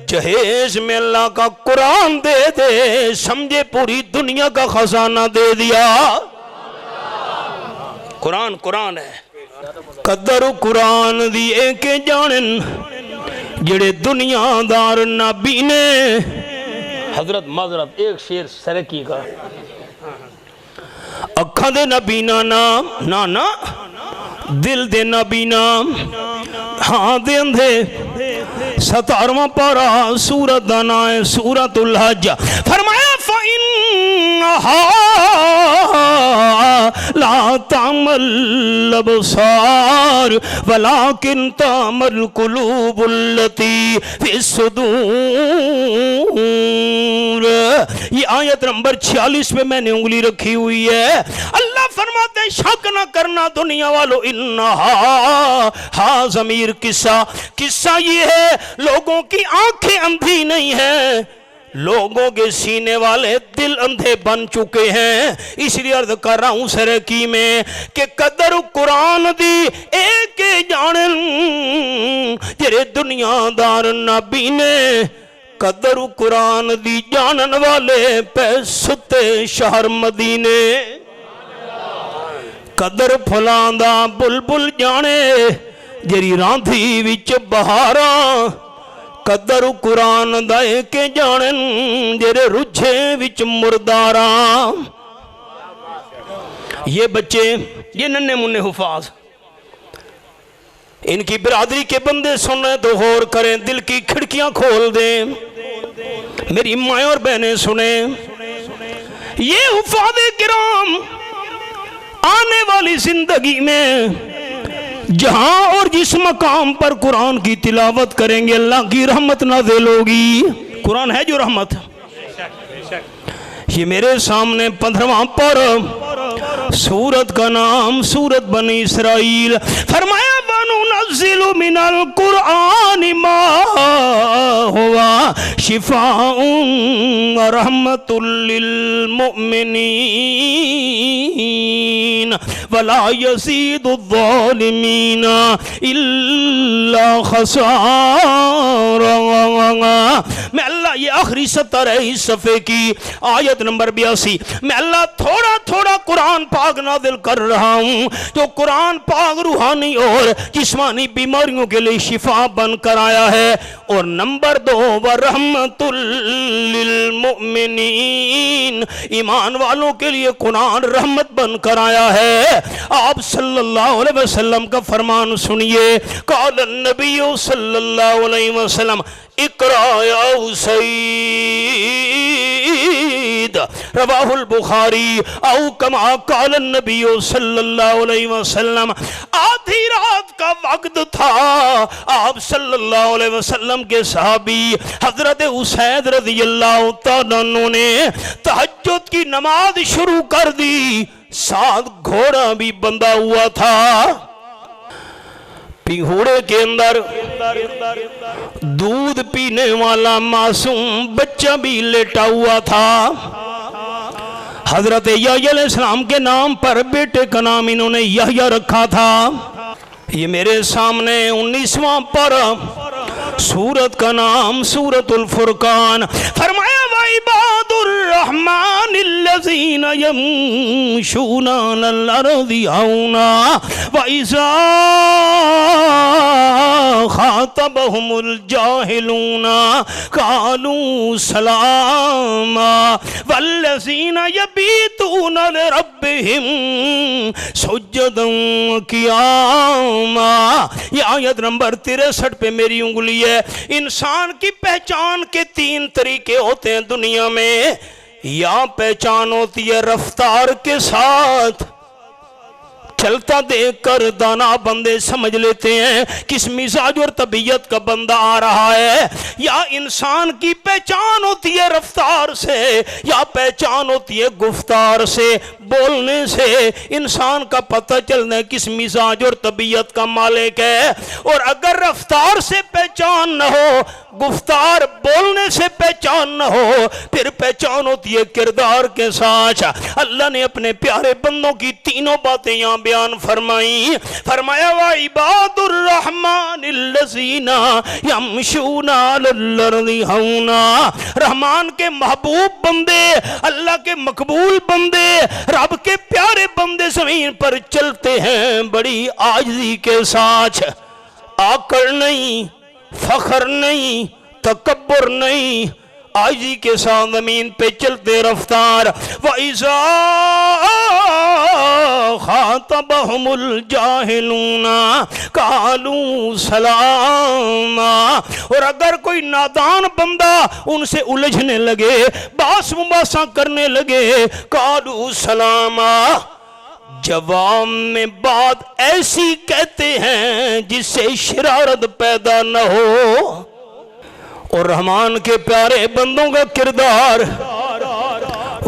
जहेज में अल्लाह का कुरान दे दे, समझे पूरी दुनिया का खजाना दे दिया। कुरान कुरान है। कदर कुरान दी एक जानन जेड़े दुनियादार नबी ने। हजरत माजरत एक शेर सरकी का। अखा दे नबी ना नाम ना ना, दिल दे नबी नाम हाँ दे अंधे। 17वां पारा सूरत दा नाम है सूरतुल हज। फरमाया फइन्नहा ला तामल अबसार वलाकिन तामल कुलूबुल्लती फिस्सुदूर। ये आयत नंबर 46 पे मैंने उंगली रखी हुई है। अल्लाह फरमाते शक न करना दुनिया वालों, इन्नहा हा ज़मीर किस्सा ये है, लोगों की आंखें अंधी नहीं है, लोगों के सीने वाले दिल अंधे बन चुके हैं। इसलिए अर्ज कर रहा हूं सरकी में कि कदर कुरान दी एक जानन जेरे दुनियादार नबी ने कदर कुरान दी जानन वाले पे सुते शहर मदीने। कदर फुलांदा बुलबुल जाने जेरी रांधी विच बहारा, कदर कुरान दा के जानन जेरे रुझे विच मुर्दारा। ये बच्चे, ये नन्हे मुन्ने हुफाज, इनकी बिरादरी के बंदे सुने तो गौर करें, दिल की खिड़कियां खोल दें। मेरी माएं और बहनें सुने, ये हुफाज़े किराम आने वाली जिंदगी में जहां और जिस मकाम पर कुरान की तिलावत करेंगे अल्लाह की रहमत नाज़िल होगी। कुरान है जो रहमत। ये मेरे सामने 15वां पारा, सूरत का नाम सूरत बनी इसराइल। फरमाया वनुनज़्ज़िलु मिनल कुरआनि मा हुवा शिफाउन व रहमतुल लिल मुमिनीन वला यज़ीदु ज़ालिमीन इल्ला खसारा। मैं अल्लाह ये आखिरी सतर है इस सफ़े की, आयत नंबर 82। मैं अल्लाह थोड़ा थोड़ा कुरान पाक नादिल कर रहा हूँ, जो कुरान पाक रूहानी और जिस्मानी बीमारियों के लिए शिफा बनकर आया है। और नंबर 2, व रहमतुल लिल मुमिनीन, ईमान वालों के लिए कुरान रहमत बनकर आया है। आप सल्लल्लाहु अलैहि वसल्लम का फरमान सुनिए, क़ाल नबी सल्लल्लाहु अलैहि वसल्लम इक़रा या सय्यद, रवाहुल बुखारी, औ कमा क़ाल नबी सल्लल्लाहु अलैहि वसल्लम। आधी रात का वक्त था, आप सल्लल्लाहु अलैहि वसल्लम के सहाबी हजरत उसैद रज़ियल्लाहु तआला अन्हु ने तहज्जुद की नमाज शुरू कर दी। साथ घोड़ा भी बंधा हुआ था। पिघोड़े के अंदर दूध पीने वाला मासूम बच्चा भी लेटा हुआ था। हजरत यहया अलैहिस्सलाम के नाम पर बेटे का नाम इन्होंने यहया रखा था। ये मेरे सामने 19वां पारा, सूरत का नाम सूरतुल फुरकान। फरमाया वइबादुर रहमानिल्लज़ीना यमशूना अलल अर्ज़ि हौना व इज़ा खातबहुमुल जाहिलूना क़ालू सलामा वल्लज़ीना यबीतूना लिरब्बिहिम सुज्जदन व क़ियामा। ये आयत नंबर 63 पे मेरी उंगली है। इंसान की पहचान के 3 तरीके होते हैं दुनिया में। या पहचान होती है रफ्तार के साथ, चलता देखकर दाना बंदे समझ लेते हैं किस मिजाज और तबीयत का बंदा आ रहा है। या इंसान की पहचान होती है रफ्तार से, या पहचान होती है गुफ्तार से, बोलने से इंसान का पता चलना है किस मिजाज और तबीयत का मालिक है। और अगर रफ्तार से पहचान न हो, गुफ्तार बोलने से पहचान न हो, फिर पहचान होती है किरदार के साथ। अल्लाह ने अपने प्यारे बंदों की तीनों बातें यहाँ बयान फरमाई। फरमाया व इबादुर रहमानिल्लज़ीना यमशूना अलल अर्ज़ि हौना, रहमान के महबूब बंदे, अल्लाह के मकबूल बंदे, रब के प्यारे बंदे जमीन पर चलते हैं बड़ी आजिज़ी के साथ। आकड़ नहीं, फखर नहीं, तकब्बुर नहीं, आजी के साथ जमीन पे चलते रफ्तार। व इज़ा खातबहुमुल जाहिलूना क़ालू सलामा, और अगर कोई नादान बंदा उनसे उलझने लगे, बास मुबासा करने लगे, क़ालू सलामा, जवाब में बात ऐसी कहते हैं जिससे शरारत पैदा न हो। और रहमान के प्यारे बंदों का किरदार,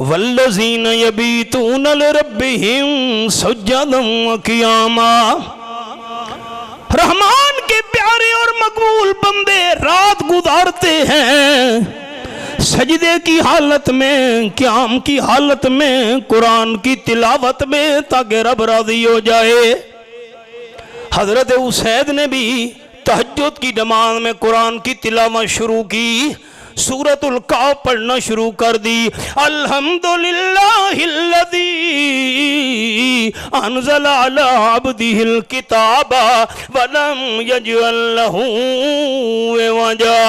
वल्लज़ीना यबीतूना लिरब्बिहिम सुज्जदन व क़ियामा, रहमान के प्यारे और मकबूल बंदे रात गुजारते हैं सजदे की हालत में, क़याम की हालत में, कुरान की तिलावत में, ताकि रब राज़ी हो जाए। हजरत उसैद ने भी तहज्जुद की नमाज में कुरान की तिलावत शुरू की, सूरतुल काफ पढ़ना शुरू कर दी। अल्हम्दुलिल्लाहिल्लज़ी अनज़ला अला अब्दिहिल किताबा व लम यजअल लहू इवजा।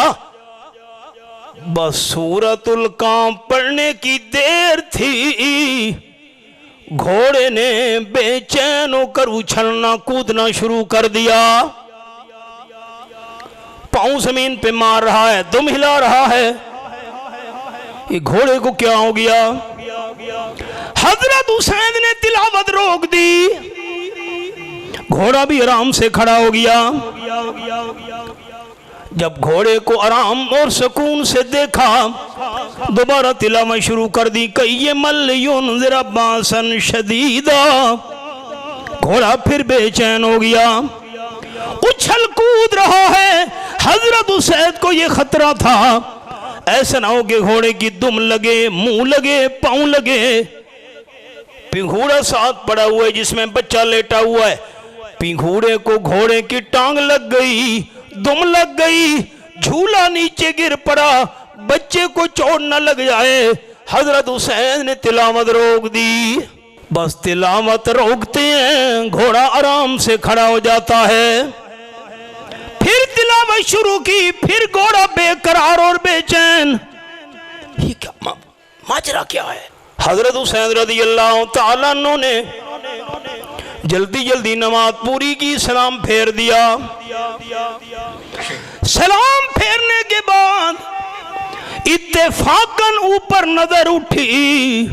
बस सूरतुल काफ पढ़ने की देर थी, घोड़े ने बेचैन होकर उछलना कूदना शुरू कर दिया। पांव जमीन पे मार रहा है, दुम हिला रहा है। ये घोड़े को क्या हो गया? हजरत हुसैन ने तिलावत रोक दी, घोड़ा भी आराम से खड़ा हो गया। जब घोड़े को आराम और सुकून से देखा, दोबारा तिलावत शुरू कर दी। कई मल युनज़िर बासन शदीदा, घोड़ा फिर बेचैन हो गया, उछल कूद रहा है। हजरत उसैद को यह खतरा था, ऐसा ना हो कि घोड़े की दुम लगे, मुंह लगे, पांव लगे। पिघोड़ा साथ पड़ा हुआ है जिसमें बच्चा लेटा हुआ है। पिघोड़े को घोड़े की टांग लग गई, दुम लग गई, झूला नीचे गिर पड़ा, बच्चे को चोट न लग जाए, हजरत हुसैन ने तिलावत रोक दी। बस तिलावत रोकते हैं, घोड़ा आराम से खड़ा हो जाता है। फिर तिलावत शुरू की, फिर घोड़ा बेकरार और बेचैन। ये क्या माजरा क्या है? हजरत हुसैन रज़ी अल्लाह तआला अन्हु ने जल्दी जल्दी नमाज पूरी की, सलाम फेर दिया। सलाम फेरने के बाद इत्तेफाकन ऊपर नजर उठी,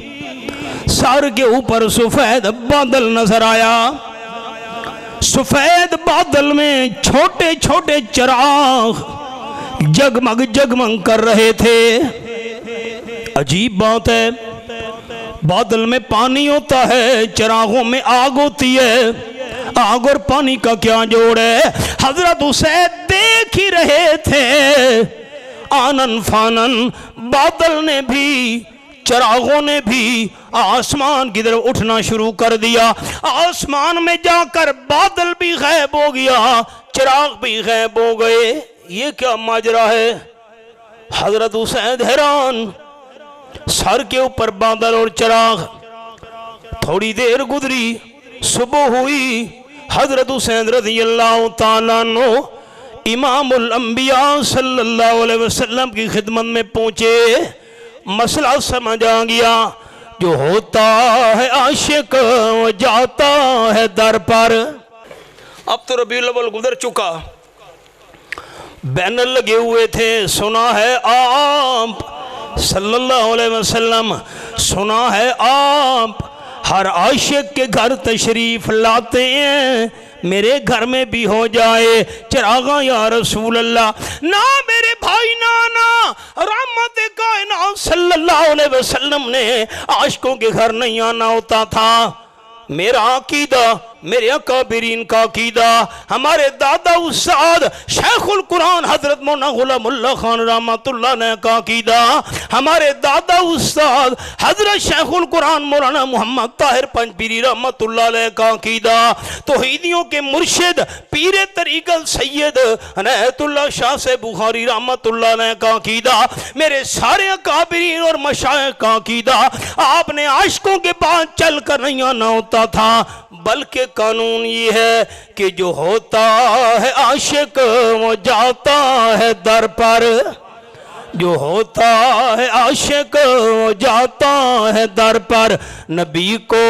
सर के ऊपर सफेद बादल नजर आया। सफेद बादल में छोटे छोटे चिराग जगमग जगमग कर रहे थे। अजीब बात है, बादल में पानी होता है, चिरागों में आग होती है। आग और पानी का क्या जोड़ है? हजरत हुसैन देख ही रहे थे, आनन फानन बादल ने भी, चिरागों ने भी आसमान की तरफ उठना शुरू कर दिया। आसमान में जाकर बादल भी गायब हो गया, चिराग भी गायब हो गए। ये क्या माजरा है? हजरत हुसैन हैरान, सर के ऊपर बादल और चिराग। थोड़ी देर गुजरी, सुबह हुई। हजरत हुसैन रज़ी अल्लाह तआला अन्हु इमामुल अंबिया सल्लल्लाहु अलैहि वसल्लम की खिदमत में पहुंचे। मसला समझ आ गया, जो होता है आशिक वो जाता है दर पर। अब तो रबीउल अव्वल गुजर चुका, बैनर लगे हुए थे, सुना है आप सल्लल्लाहु अलैहि वसल्लम, सुना है आप हर आशिक के घर तशरीफ लाते हैं, मेरे घर में भी हो जाए चिरागा या रसूल अल्लाह। ना मेरे भाई, ना रहमत कायनात सल्लल्लाहु अलैहि वसल्लम ने आशिकों के घर नहीं आना होता था। मेरा अकीदा, मेरे अकाबिरीन का अकीदा, हमारे दादा उस्ताद शेखुल कुरान हजरत मौलाना गुलामुल्लाह खान रहमतुल्लाह ने का अकीदा, हमारे दादा उस्ताद हजरत शेखुल कुरान मौलाना मोहम्मद ताहिर पंजपीरी रहमतुल्लाह अलैह का अकीदा, तौहीदियों के मुर्शिद पीर तरीक़त सैयद अनायतुल्लाह शाह से बुखारी रहमतुल्लाह अलैह का अकीदा, मेरे सारे अकाबिरीन और मशाइख का अकीदा। आपने आशिकों के पास चल कर नहीं आना होता था, बल्कि कानून ये है कि जो होता है आशिक वो जाता है दर पर। जो होता है आशिक वो जाता है दर पर, नबी को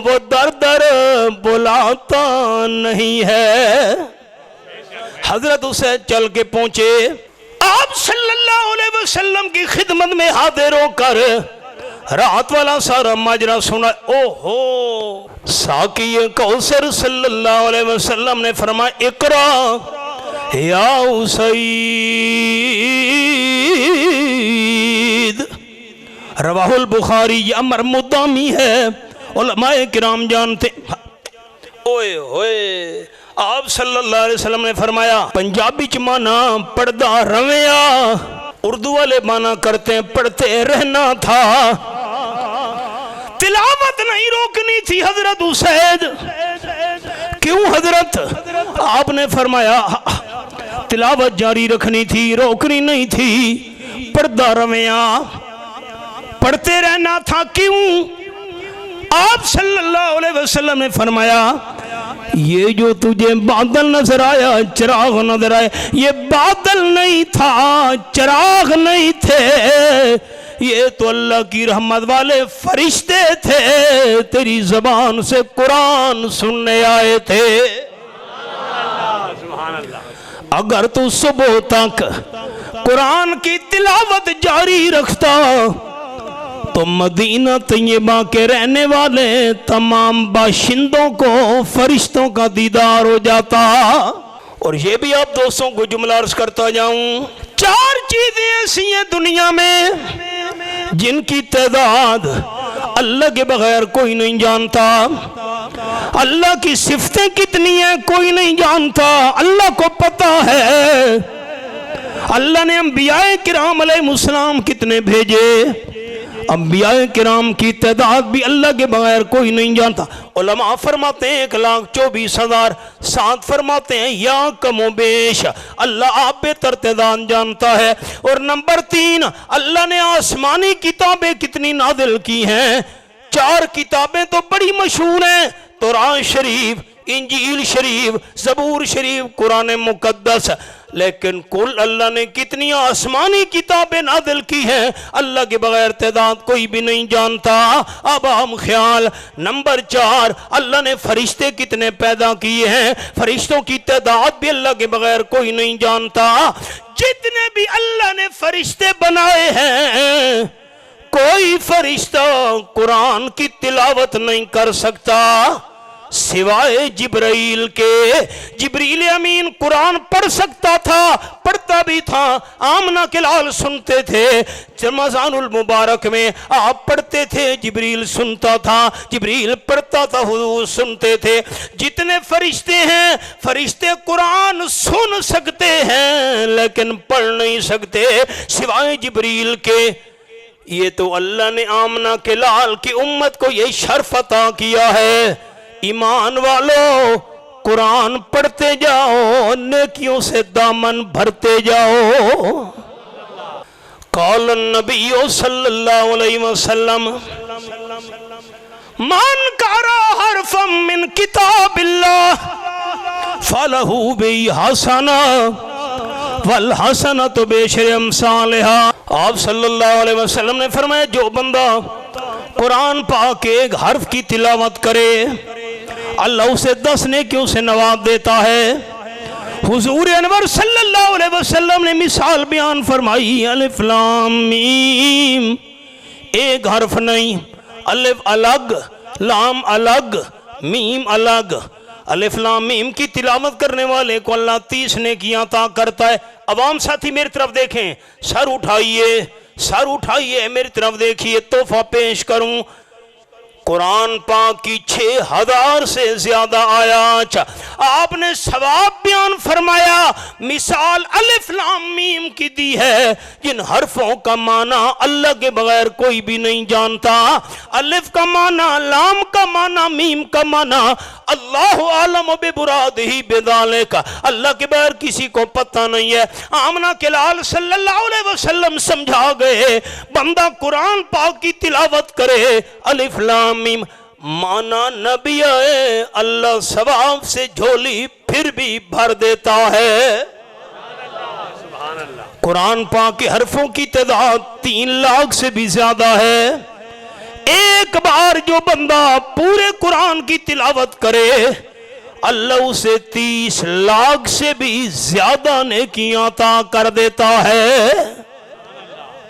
वो दर दर बुलाता नहीं है। हजरत हुसैन चल के पहुंचे, आप सल्लल्लाहु अलैहि वसल्लम की खिदमत में हाजिर होकर रात वाला सारा माजरा सुना। ओहो, साकी कौसर सल्लल्लाहु अलैहि वसल्लम ने फरमाया, इकरा या हुसैन। रवाहुल बुखारी, ये अमर मुद्दामी है, उलमाए किराम जानते। ओए होए, आप सल्लल्लाहु अलैहि वसल्लम ने फरमाया, पंजाबी च माना पढ़दा रवेया, उर्दू वाले माना करते हैं पढ़ते रहना था। तिलावत नहीं रोकनी थी हजरत हुसैन। क्यों हजरत? आपने फरमाया तिलावत जारी रखनी थी, रोकनी नहीं थी, पढ़दा रवेया, पढ़ते रहना था। क्यों? आप सल्लल्लाहु अलैहि वसल्लम ने फरमाया, ये जो तुझे बादल नजर आया, चिराग नजर आया, ये बादल नहीं था, चिराग नहीं थे, ये तो अल्लाह की रहमत वाले फरिश्ते थे, तेरी जबान से कुरान सुनने आए थे। अगर तू सुबह तक कुरान की तिलावत जारी रखता तो मदीना तैयबा के रहने वाले तमाम बाशिंदों को फरिश्तों का दीदार हो जाता। और ये भी आप दोस्तों को जुमला अर्ज करता जाऊं, 4 चीजें ऐसी हैं दुनिया में जिनकी तादाद अल्लाह के बगैर कोई नहीं जानता। अल्लाह की सिफतें कितनी हैं कोई नहीं जानता, अल्लाह को पता है। अल्लाह ने अंबियाए किराम अलैहिमुस्सलाम कितने भेजे, अंबियाए किराम की तादाद भी अल्लाह के बगैर कोई नहीं जानता। उलमा फरमाते हैं 1,24,000, साथ फरमाते हैं या कमो बेश अल्लाह आप बेहतर तादाद जानता है। और नंबर 3, अल्लाह ने आसमानी किताबें कितनी नादिल की हैं। 4 किताबें तो बड़ी मशहूर हैं, तौरात शरीफ, इंजील शरीफ, ज़बूर शरीफ, कुरान मुकद्दस। लेकिन कुल अल्लाह ने कितनी आसमानी किताबें नादिल की हैं अल्लाह के बगैर तादाद कोई भी नहीं जानता। अब हम ख्याल नंबर 4, अल्लाह ने फरिश्ते कितने पैदा किए हैं, फरिश्तों की तादाद भी अल्लाह के बगैर कोई नहीं जानता। जितने भी अल्लाह ने फरिश्ते बनाए हैं, कोई फरिश्ता कुरान की तिलावत नहीं कर सकता सिवाय जिब्राइल के। जिब्रील अमीन कुरान पढ़ सकता था, पढ़ता भी था, आमना के लाल सुनते थे, रमज़ानुल मुबारक में आप पढ़ते थे, जिब्रील सुनता था, जिब्रील पढ़ता था, हुजूर सुनते थे। जितने फरिश्ते हैं, फरिश्ते कुरान सुन सकते हैं लेकिन पढ़ नहीं सकते सिवाय जिब्रील के। ये तो अल्लाह ने आमना के लाल की उम्मत को ये शर्फ अता किया है। ईमान वालों, कुरान पढ़ते जाओ, नेकियों से दामन भरते जाओ। क़ाल नबी सल्लल्लाहु अलैहि वसल्लम मन करा हरफम मिन किताबिल्लाह फलहू बिही हसना वल हसनतु बिअशरि अमसालिहा। आप सल्लल्लाहु अलैहि वसल्लम ने फरमाया, जो बंदा कुरान पाक के एक हर्फ की तिलावत करे अल्लाह उसे 10 नेकियों से नवाज देता है। हुजूर अनवर सल्लल्लाहु अलैहि वसल्लम ने मिसाल बयान फरमाई, अलिफ लाम मीम, एक हर्फ नहीं, अलिफ अलग, लाम अलग, मीम अलग। अलिफ लाम मीम की तिलावत करने वाले को अल्लाह 30 नेकियां अता करता है। अवाम साथी मेरी तरफ देखें, सर उठाइए, सर उठाइए, मेरी तरफ देखिए, तोहफा पेश करूं। कुरान पाक की 6000 से ज्यादा आयात आपने सवाब बयान फरमाया। मिसाल अलिफ लाम मीम की दी है, जिन हरफों का माना अल्लाह के बगैर कोई भी नहीं जानता। अलिफ का माना, लाम का माना, मीम का माना अल्लाह आलम बिमुरादिही बिज़ालिक, अल्लाह के बगैर किसी को पता नहीं है। आमना के लाल सल्लल्लाहु अलैहि वसल्लम समझा गए, बंदा कुरान पाक की तिलावत करे, अलिफ लाम मीम माना नबी आए, अल्लाह सवाब से झोली फिर भी भर देता है। कुरान पाक के हरफों की तादाद 3 लाख से भी ज्यादा है। एक बार जो बंदा पूरे कुरान की तिलावत करे अल्लाह उसे 30 लाख से भी ज्यादा नेकियां अता कर देता है।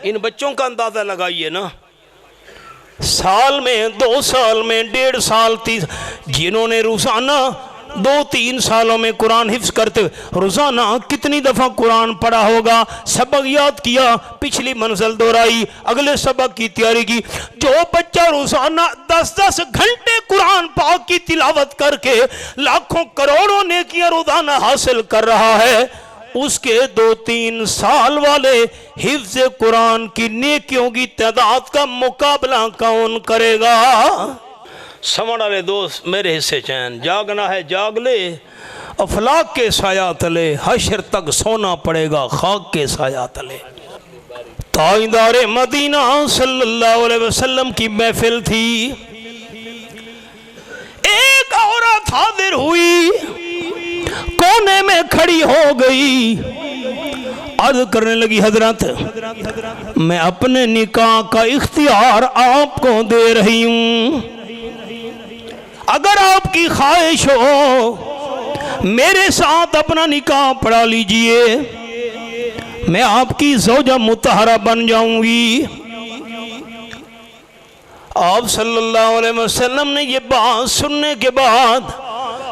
इन बच्चों का अंदाजा लगाइए ना, साल में, 2 साल में, 1.5 साल, 30, जिन्होंने रोजाना 2-3 सालों में कुरान हिफ्ज करते रोजाना कितनी दफा कुरान पढ़ा होगा, सबक याद किया, पिछली मंजिल दोहराई, अगले सबक की तैयारी की। जो बच्चा रोजाना 10-10 घंटे कुरान पाक की तिलावत करके लाखों करोड़ों नेकियां रोजाना हासिल कर रहा है, उसके 2-3 साल वाले हिफ्ज कुरान की नेकियों की तादाद का मुकाबला कौन करेगा। समझ वाले दोस्त मेरे हिस्से चैन, जागना है जाग ले, अफलाक के साया तले, हशर तक सोना पड़ेगा खाक के साया तले। ताजदार मदीना सल्लल्लाहु अलैहि वसल्लम की महफिल थी। एक औरत हाजिर हुई, कोने में खड़ी हो गई, अर्ज करने लगी, हजरत मैं अपने निकाह का इख्तियार आपको दे रही हूं, अगर आपकी ख्वाहिश हो मेरे साथ अपना निकाह पढ़ा लीजिए, मैं आपकी ज़ौजा मुतहरा बन जाऊंगी। आप सल्लल्लाहु अलैहि वसल्लम ने ये बात सुनने के बाद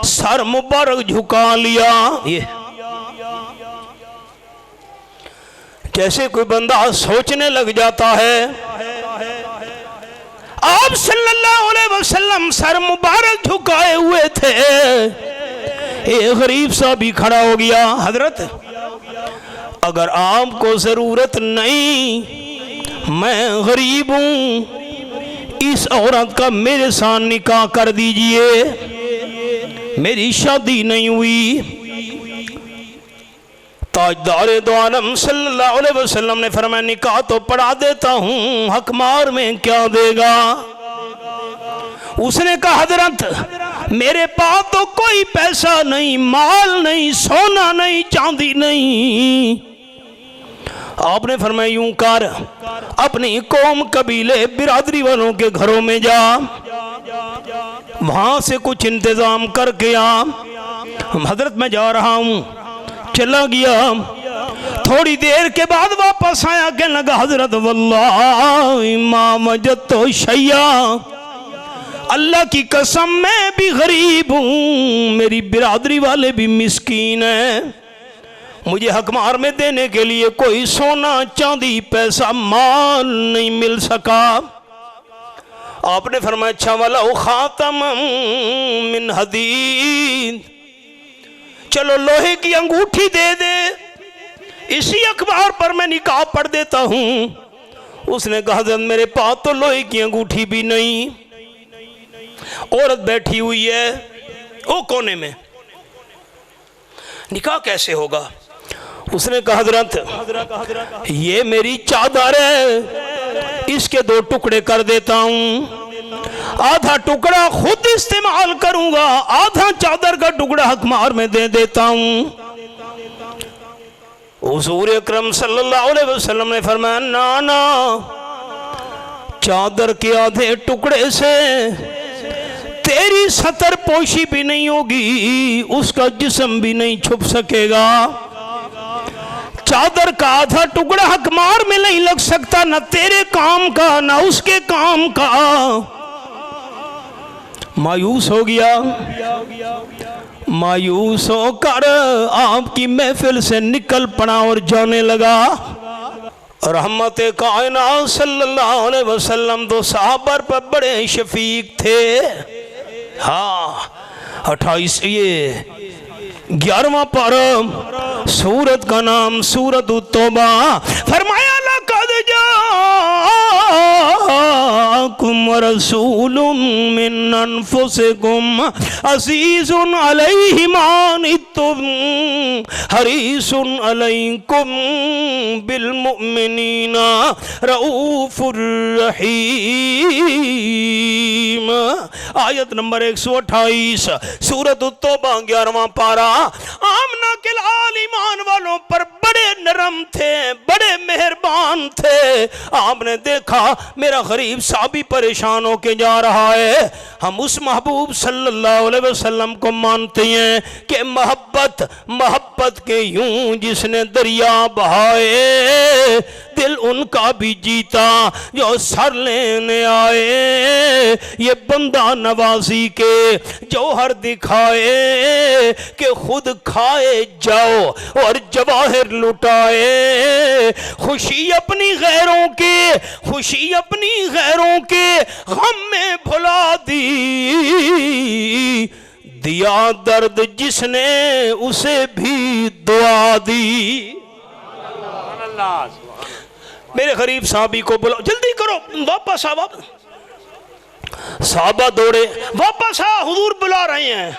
सर मुबारक झुका लिया। ये जैसे कोई बंदा सोचने लग जाता है। आप सल्लल्लाहु अलैहि वसल्लम सर मुबारक झुकाए हुए थे, एक गरीब सा भी खड़ा हो गया, हजरत अगर आपको जरूरत नहीं मैं गरीब हूँ, इस औरत का मेरे साथ निकाह कर दीजिए, मेरी शादी नहीं हुई। ताजदार दो आलम सल्लल्लाहु अलैहि वसल्लम ने फरमाया निकाह तो पढ़ा देता हूँ, हकमार में क्या देगा। उसने कहा हजरत मेरे पास तो कोई पैसा नहीं, माल नहीं, सोना नहीं, चांदी नहीं। आपने फरमाया यूं कर, अपनी कौम कबीले बिरादरी वालों के घरों में जा, वहां से कुछ इंतजाम करके आ। हजरत मैं जा रहा हूं, चला गया। थोड़ी देर के बाद वापस आया, कहने लगा हजरत वल्लाहि मा वजदतु शैया, अल्लाह की कसम मैं भी गरीब हूँ, मेरी बिरादरी वाले भी मिस्कीन हैं, मुझे हकमार में देने के लिए कोई सोना चांदी पैसा माल नहीं मिल सका। आपने फरमाया अच्छा वाला खातम मिन हदीद, चलो लोहे की अंगूठी दे दे, इसी अखबार पर मैं निकाह पढ़ देता हूँ। उसने कहा मेरे पास तो लोहे की अंगूठी भी नहीं। औरत बैठी हुई है वो कोने में, निकाह कैसे होगा। उसने कहा हजरत ये मेरी चादर है, इसके 2 टुकड़े कर देता हूं, आधा टुकड़ा खुद इस्तेमाल करूंगा, आधा चादर का टुकड़ा हकमार में दे देता हूं। हुजूर अकरम सल्लल्लाहु अलैहि वसल्लम ने फरमाया ना ना, चादर के आधे टुकड़े से तेरी सतर पोशी भी नहीं होगी, उसका जिस्म भी नहीं छुप सकेगा। चादर का आधा टुकड़ा हकमार में नहीं लग सकता, ना तेरे काम का ना उसके काम का। मायूस हो गया, मायूस होकर आपकी महफिल से निकल पड़ा और जाने लगा। रहमत कायनात सल्लल्लाहु अलैहि वसल्लम तो साहबर पर बड़े शफीक थे। हाँ 28 ये 11वां पारा, सूरत का नाम सूरत तौबा। फरमाया लक़द जाअकुम रसूलुम मिन अनफुसिकुम अज़ीज़ुन अलैहि मा अनित्तुम हरीसुन अलैकुम बिल मुमिनीना रऊफुर रहीम। आयत नंबर 128 सूरत तौबा 11वां पारा। आमना के लाल ईमान वालों पर बड़े नरम थे, बड़े मेहरबान थे। आपने देखा मेरा गरीब साहबी परेशान होके जा रहा है। हम उस महबूब सल्लल्लाहु अलैहि वसल्लम को मानते हैं कि मोहब्बत के यूं जिसने दरिया बहाए, दिल उनका भी जीता जो सर लेने आए। ये बंदा नवाजी के जौहर दिखाए कि खुद खाए जाओ और जवाहिर लुटाए। खुशी अपनी गैरों के गम में भुला दी, दिया दर्द जिसने उसे भी दुआ दी। मेरे गरीब साहबी को बुलाओ, जल्दी करो, वापस आ। साहबा दौड़े, वापस आ, हुजूर बुला रहे हैं।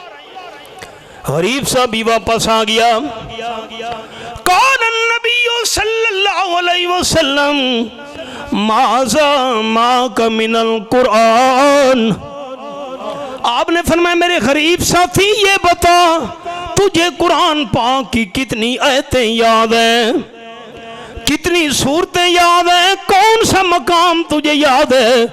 गरीब साहबी वापस आ गया। कान नबी सल्लल्लाहु अलैहि वसल्लम माज़ा माका मिनल कुरान। आपने फरमाया मेरे गरीब साथी ये बता, तुझे कुरान पाक की कितनी आयतें याद हैं, कितनी सूरतें याद हैं, कौन सा मकाम तुझे याद है।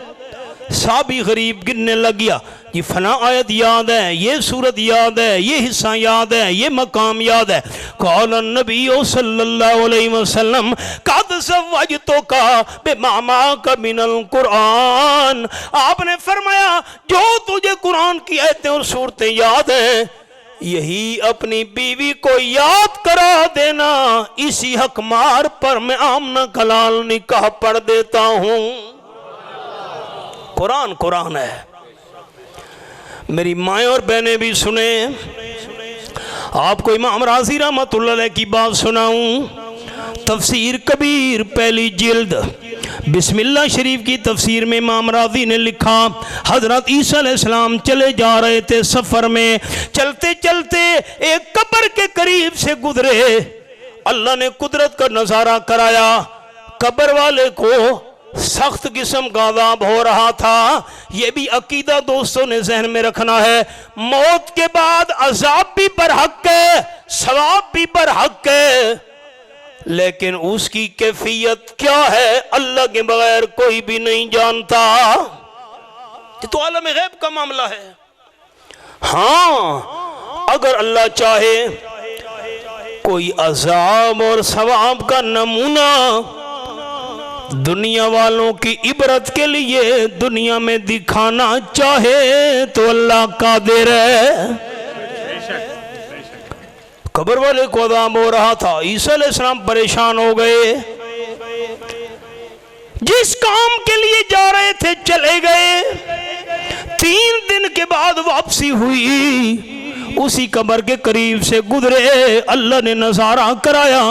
साबी गरीब गिनने लग गया, ये फला आयत याद है, ये सूरत याद है, ये हिस्सा याद है, ये मकाम याद है। क़ाल नबी सल्लल्लाहु अलैहि वसल्लम क़द ज़व्वजतुका बिमा का मिनल कुरान। आपने फरमाया जो तुझे कुरान की आयतें और सूरतें याद हैं, यही अपनी बीवी को याद करा देना। इसी हकमार पर मैं आमना कलाल निकाह पढ़ देता हूँ। कुरान कुरान है। मेरी माएँ और बहनें भी सुने। आपको इमाम राजी रहमतुल्लाह अलैह की बात सुनाऊं। तफसीर कबीर पहली जिल्द बिस्मिल्लाह शरीफ की तफसीर में इमाम राज़ी ने लिखा, हज़रत ईसा अलैहिस्सलाम चले जा रहे थे सफ़र में, चलते चलते एक कब्र के करीब से गुजरे। अल्लाह ने कुदरत का नज़ारा कराया, कब्र वाले को सख्त किस्म का अज़ाब हो रहा था। ये भी अकीदा दोस्तों ने जहन में रखना है, मौत के बाद अज़ाब भी बरहक है, सवाब भी बरहक है, लेकिन उसकी कैफियत क्या है अल्लाह के बगैर कोई भी नहीं जानता। ये तो आलम गैब का मामला है। हाँ, अगर अल्लाह चाहे कोई अज़ाब और सवाब का नमूना दुनिया वालों की इबरत के लिए दुनिया में दिखाना चाहे तो अल्लाह कादिर है। कब्र वाले को अज़ाब हो रहा था, ईसा अलैहिस्सलाम परेशान हो गए, जिस काम के लिए जा रहे थे चले गए। 3 दिन के बाद वापसी हुई, उसी कब्र के करीब से गुजरे। अल्लाह ने नज़ारा कराया,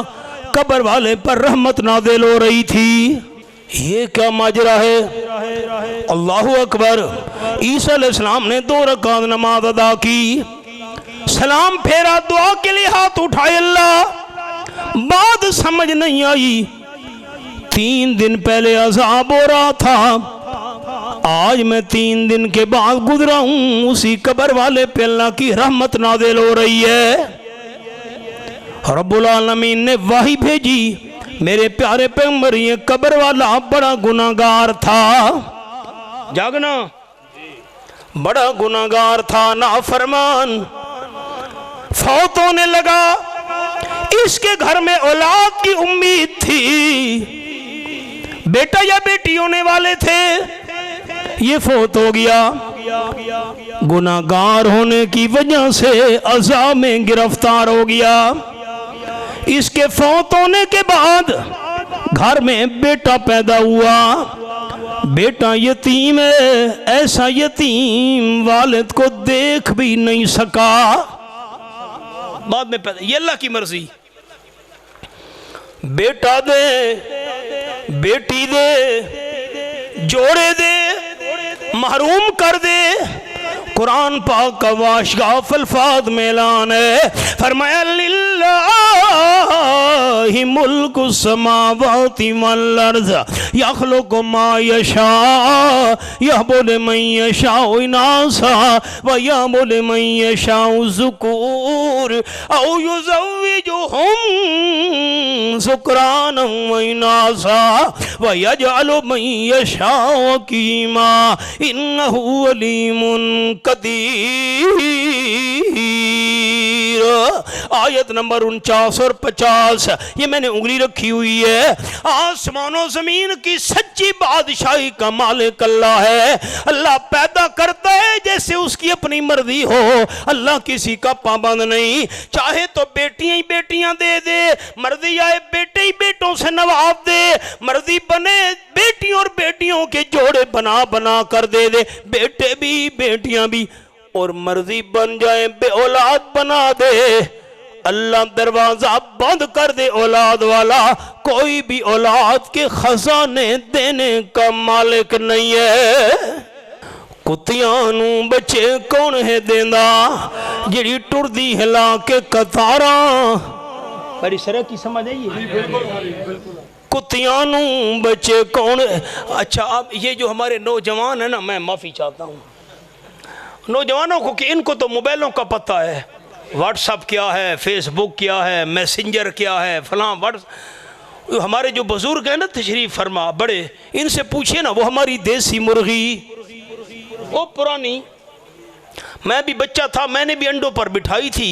कब्र वाले पर रहमत नाज़िल हो रही थी। ये क्या माजरा है? अल्लाहु अकबर। ईसा अलैहिस्सलाम ने 2 रकात नमाज अदा की, सलाम फेरा, दुआ के लिए हाथ उठाए। अल्लाह, बात समझ नहीं आई, 3 दिन पहले अज़ाब हो रहा था, आज मैं 3 दिन के बाद गुजरा हूं, उसी कब्र वाले पे अल्लाह की रहमत नाज़िल हो रही है। रब्बुल आलमीन ने वही भेजी, मेरे प्यारे पैगंबर, ये कब्र वाला बड़ा गुनाहगार था, जागना, बड़ा गुनाहगार था, नाफरमान, फौत होने लगा। इसके घर में औलाद की उम्मीद थी, बेटा या बेटी होने वाले थे, ये फौत हो गया। गुनाहगार होने की वजह से अज़ाब में गिरफ्तार हो गया। इसके फौत होने के बाद घर में बेटा पैदा हुआ, बेटा यतीम है, ऐसा यतीम वालिद को देख भी नहीं सका, बाद में पैदा, ये अल्लाह की मर्जी। बेटा दे, बेटी दे, जोड़े दे, महरूम कर दे। कुरान पाक का वाशगाफ अल्फाज में ऐलान है, फरमाया लिल्लाहि मुल्कु समावाति वल अर्ज़ यख़्लुक़ु मा यशा यहबु लिमन यशाउ इनासा व यहबु लिमन यशाउ ज़ुकूर औ युज़व्विजुहुम ज़ुक्रानन व इनासा व यजअलु मन यशाउ अक़ीमा इन्नहु अलीमुन कदीर। आयत नंबर 49 और 50, ये मैंने उंगली रखी हुई है। आसमानों जमीन की सच्ची बादशाही का मालिक अल्लाह है। अल्लाह पैदा करता है जैसे उसकी अपनी मर्जी हो, अल्लाह किसी का पाबंद नहीं। चाहे तो बेटियां ही बेटियां दे दे, मर्जी आए बेटे ही बेटों से नवाब दे, मर्जी बने बेटियों और बेटियों के जोड़े बना बना कर दे दे, बेटे भी बेटियां भी, और मर्जी बन जाए बे औलाद बना दे। अल्लाह दरवाजा बंद कर दे औलाद वाला, कोई भी औलाद के खजाने देने का मालिक नहीं है। कुत्तियां नू बच्चे कौन है देंदा, जिहड़ी टुरदी हिला के कतारा, बड़ी सरह की समझ आई है। कुत्तियां नू बच्चे कौन। अच्छा, अब ये जो हमारे नौजवान है ना, मैं माफ़ी चाहता हूँ नौजवानों को कि इनको तो मोबाइलों का पता है, व्हाट्सअप क्या है, फेसबुक क्या है, मैसेंजर क्या है, फलां व्हाट्स। हमारे जो बुजुर्ग हैं ना तशरीफ फरमा बड़े, इनसे पूछिए ना, वो हमारी देसी मुर्गी, वो पुरानी, मैं भी बच्चा था, मैंने भी अंडों पर बिठाई थी,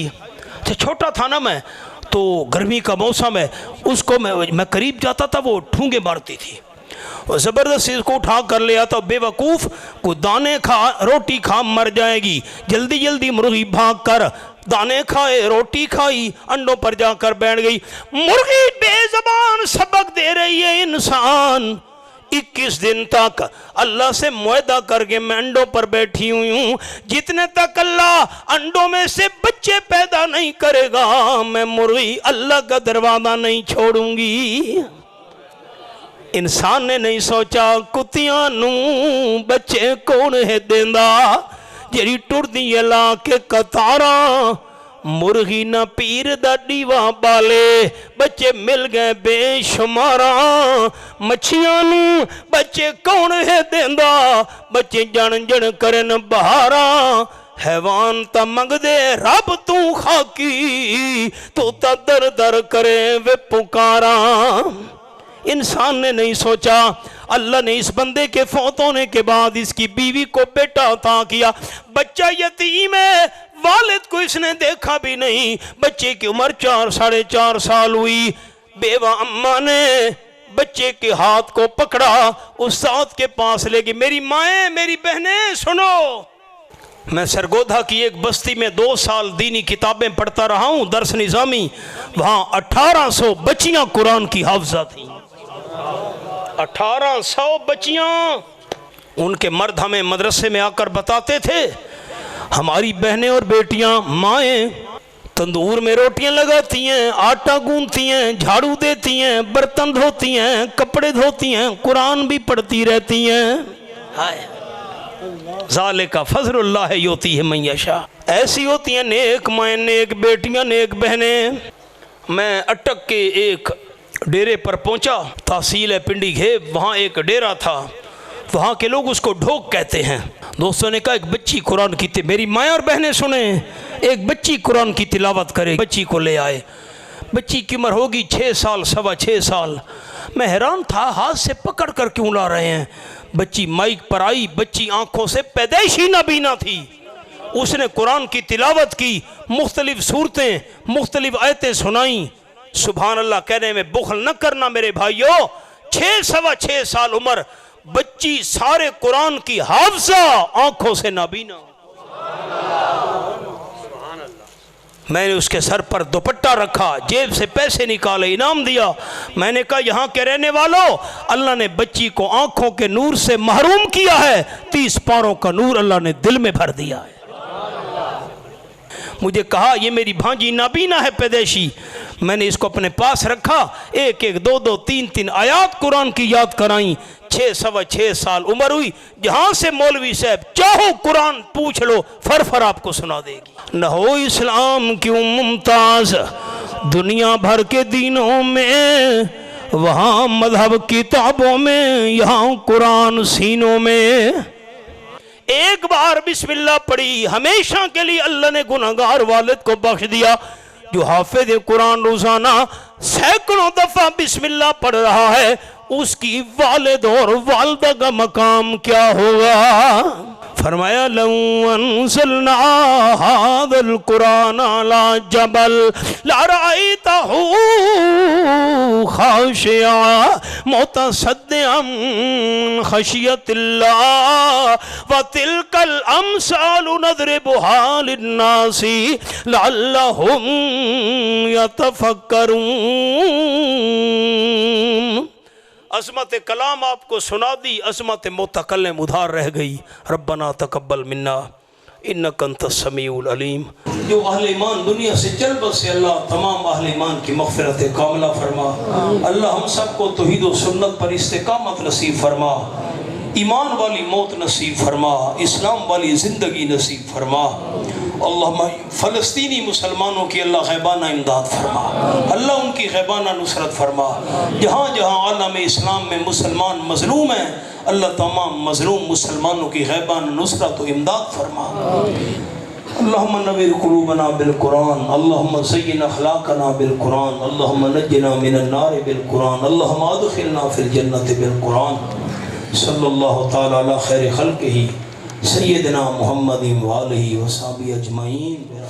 तो छोटा था ना मैं, तो गर्मी का मौसम है, उसको मैं करीब जाता था, वो ठूंगे मारती थी, और ज़बरदस्ती इसको उठा कर ले आता। बेवकूफ़ को दाने खा रोटी खा मर जाएगी, जल्दी जल्दी मुर्गी भाग कर दाने खाए, रोटी खाई, अंडों पर जाकर बैठ गई। मुर्गी बेज़बान सबक दे रही है इंसान। 21 दिन तक अल्लाह से मुआहदा करके मैं अंडों पर बैठी हुई हूँ, जितने तक अल्लाह अंडों में से बच्चे पैदा नहीं करेगा, मैं मुर्गी अल्लाह का दरवाजा नहीं छोड़ूंगी। इंसान ने नहीं सोचा कुत्तियां नू बच्चे कौन है देंदा, जेरी टुरदी ला के कतारा, मुर्गी न पीर दा दीवा बाले, बच्चे मिल गए बेशुमारा। मच्छियां नू बच्चे कौन है देंदा, बच्चे जन जन करन बहारा। हैवान ता मंगदे रब तू खाकी, तू ता दर दर करे वे पुकारा। इंसान ने नहीं सोचा, अल्लाह ने इस बंदे के फौत होने के बाद इसकी बीवी को बेटा अता किया। बच्चा यतीम है, वालिद को इसने देखा भी नहीं। बच्चे की उम्र 4 साढ़े 4 साल हुई। बेवा अम्मा ने बच्चे के हाथ को पकड़ा, उस्ताद के पास ले गई। मेरी माएँ, मेरी बहनें सुनो, मैं सरगोधा की एक बस्ती में 2 साल दीनी किताबें पढ़ता रहा हूँ, दर्स निज़ामी। वहाँ 1800 बच्चियाँ कुरान की हाफिज़ा थी। 1800 बच्चियाँ। उनके मर्द हमें मदरसे में आकर बताते थे, हमारी बहनें और बेटियाँ माएँ तंदूर में रोटियां लगाती हैं, आटा गूंथती हैं, झाड़ू देती हैं, बर्तन धोती हैं, कपड़े धोती हैं, कुरान भी पढ़ती रहती हैं। हाय ज़ालिका फ़ज़्लुल्लाह युतीहि मन यशा। ऐसी होती हैं नेक माएँ, नेक बेटियाँ, नेक बहनें। मैं अटक के एक डेरे पर पहुंचा, तहसील है पिंडी घेब, वहाँ एक डेरा था। वहाँ के लोग उसको ढोक कहते हैं। दोस्तों ने कहा एक बच्ची कुरान की, मेरी माएँ और बहनें सुने, एक बच्ची कुरान की तिलावत करे। बच्ची को ले आए। बच्ची की उम्र होगी 6 साल, 6.25 साल। मैं हैरान था, हाथ से पकड़ कर क्यों ला रहे हैं। बच्ची माइक पर आई। बच्ची आंखों से पैदाइशी नाबीना थी। उसने कुरान की तिलावत की, मुख्तलिफ सूरतें, मुख्तलिफ आयतें सुनाई। सुभान अल्लाह कहने में बुखल न करना मेरे भाइयों। 6 साल उम्र बच्ची, सारे कुरान की हाफिज़ा, आंखों से नाबीना। मैंने उसके सर पर दुपट्टा रखा, जेब से पैसे निकाले, इनाम दिया। मैंने कहा यहाँ के रहने वालों, अल्लाह ने बच्ची को आंखों के नूर से महरूम किया है, 30 पारों का नूर अल्लाह ने दिल में भर दिया है। मुझे कहा ये मेरी भांजी नाबीना है पैदाइशी। मैंने इसको अपने पास रखा, एक एक 2-2 3-3 आयात कुरान की याद कराई। 6 साल उम्र हुई। जहां से मौलवी साहब चाहो कुरान पूछ लो, फर आपको सुना देगी। न हो इस्लाम क्यों मुमताज दुनिया भर के दीनों में, वहां मजहब किताबों में, यहाँ कुरान सीनों में। एक बार बिस्मिल्लाह पढ़ी, हमेशा के लिए अल्लाह ने गुनहगार वालिद को बख्श दिया। जो हाफिज कुरान रोजाना सैकड़ों दफा बिस्मिल्लाह पढ़ रहा है, उसकी वालिद और वालदा का मकाम क्या होगा। फरमाया लौ अंज़लना हाज़ल कुरान अला जबल लरअयतहु खाशिया मुतसद्दिअन खशियतिल्लाह व तिलकल अमसालु नज़रिबुहा लिन्नासी लअल्लहुम यतफक्करून। अज़मत कलाम आपको सुना दी, अज़मत मुतकल्लिम उधार रह गई। रब्बना तकब्बल मिन्ना इन्नका अंतस समीउल अलीम। जो अहले ईमान दुनिया से चल बसे, अल्लाह तमाम अहले ईमान की मग़फ़िरत कामिला फरमा। अल्लाह हम सबको तौहीद व सुन्नत पर इस्तिक़ामत नसीब फरमा, ईमान वाली मौत नसीब फरमा, इस्लाम वाली ज़िंदगी नसीब फरमा। अल्लाह फ़लस्तीनी मुसलमानों की अल्लाह ग़ैबाना इमदाद फरमा, अल्लाह उनकी ग़ैबाना नुसरत फरमा। जहाँ जहाँ आलम इस्लाम में मुसलमान मज़लूम हैं, अल्लाह तमाम मज़लूम मुसलमानों की ग़ैबाना नुसरत व इमदाद फरमा। अल्लाहुम्मा नव्विर क़ुलूबना बिल कुरान, अल्लाहुम्मा ज़य्यिन अख़लाक़ना बिल कुरान, अल्लाहुम्मा नज्जिना मिनन नार बिल कुरान, अल्लाहुम्मा अदख़िलना फ़िल जन्नति बिल कुरान। सल्लल्लाहु तआला अला खैरि ख़ल्क़िही सय्यदना मुहम्मदिन व आलिहि व सहबिही अजमईन।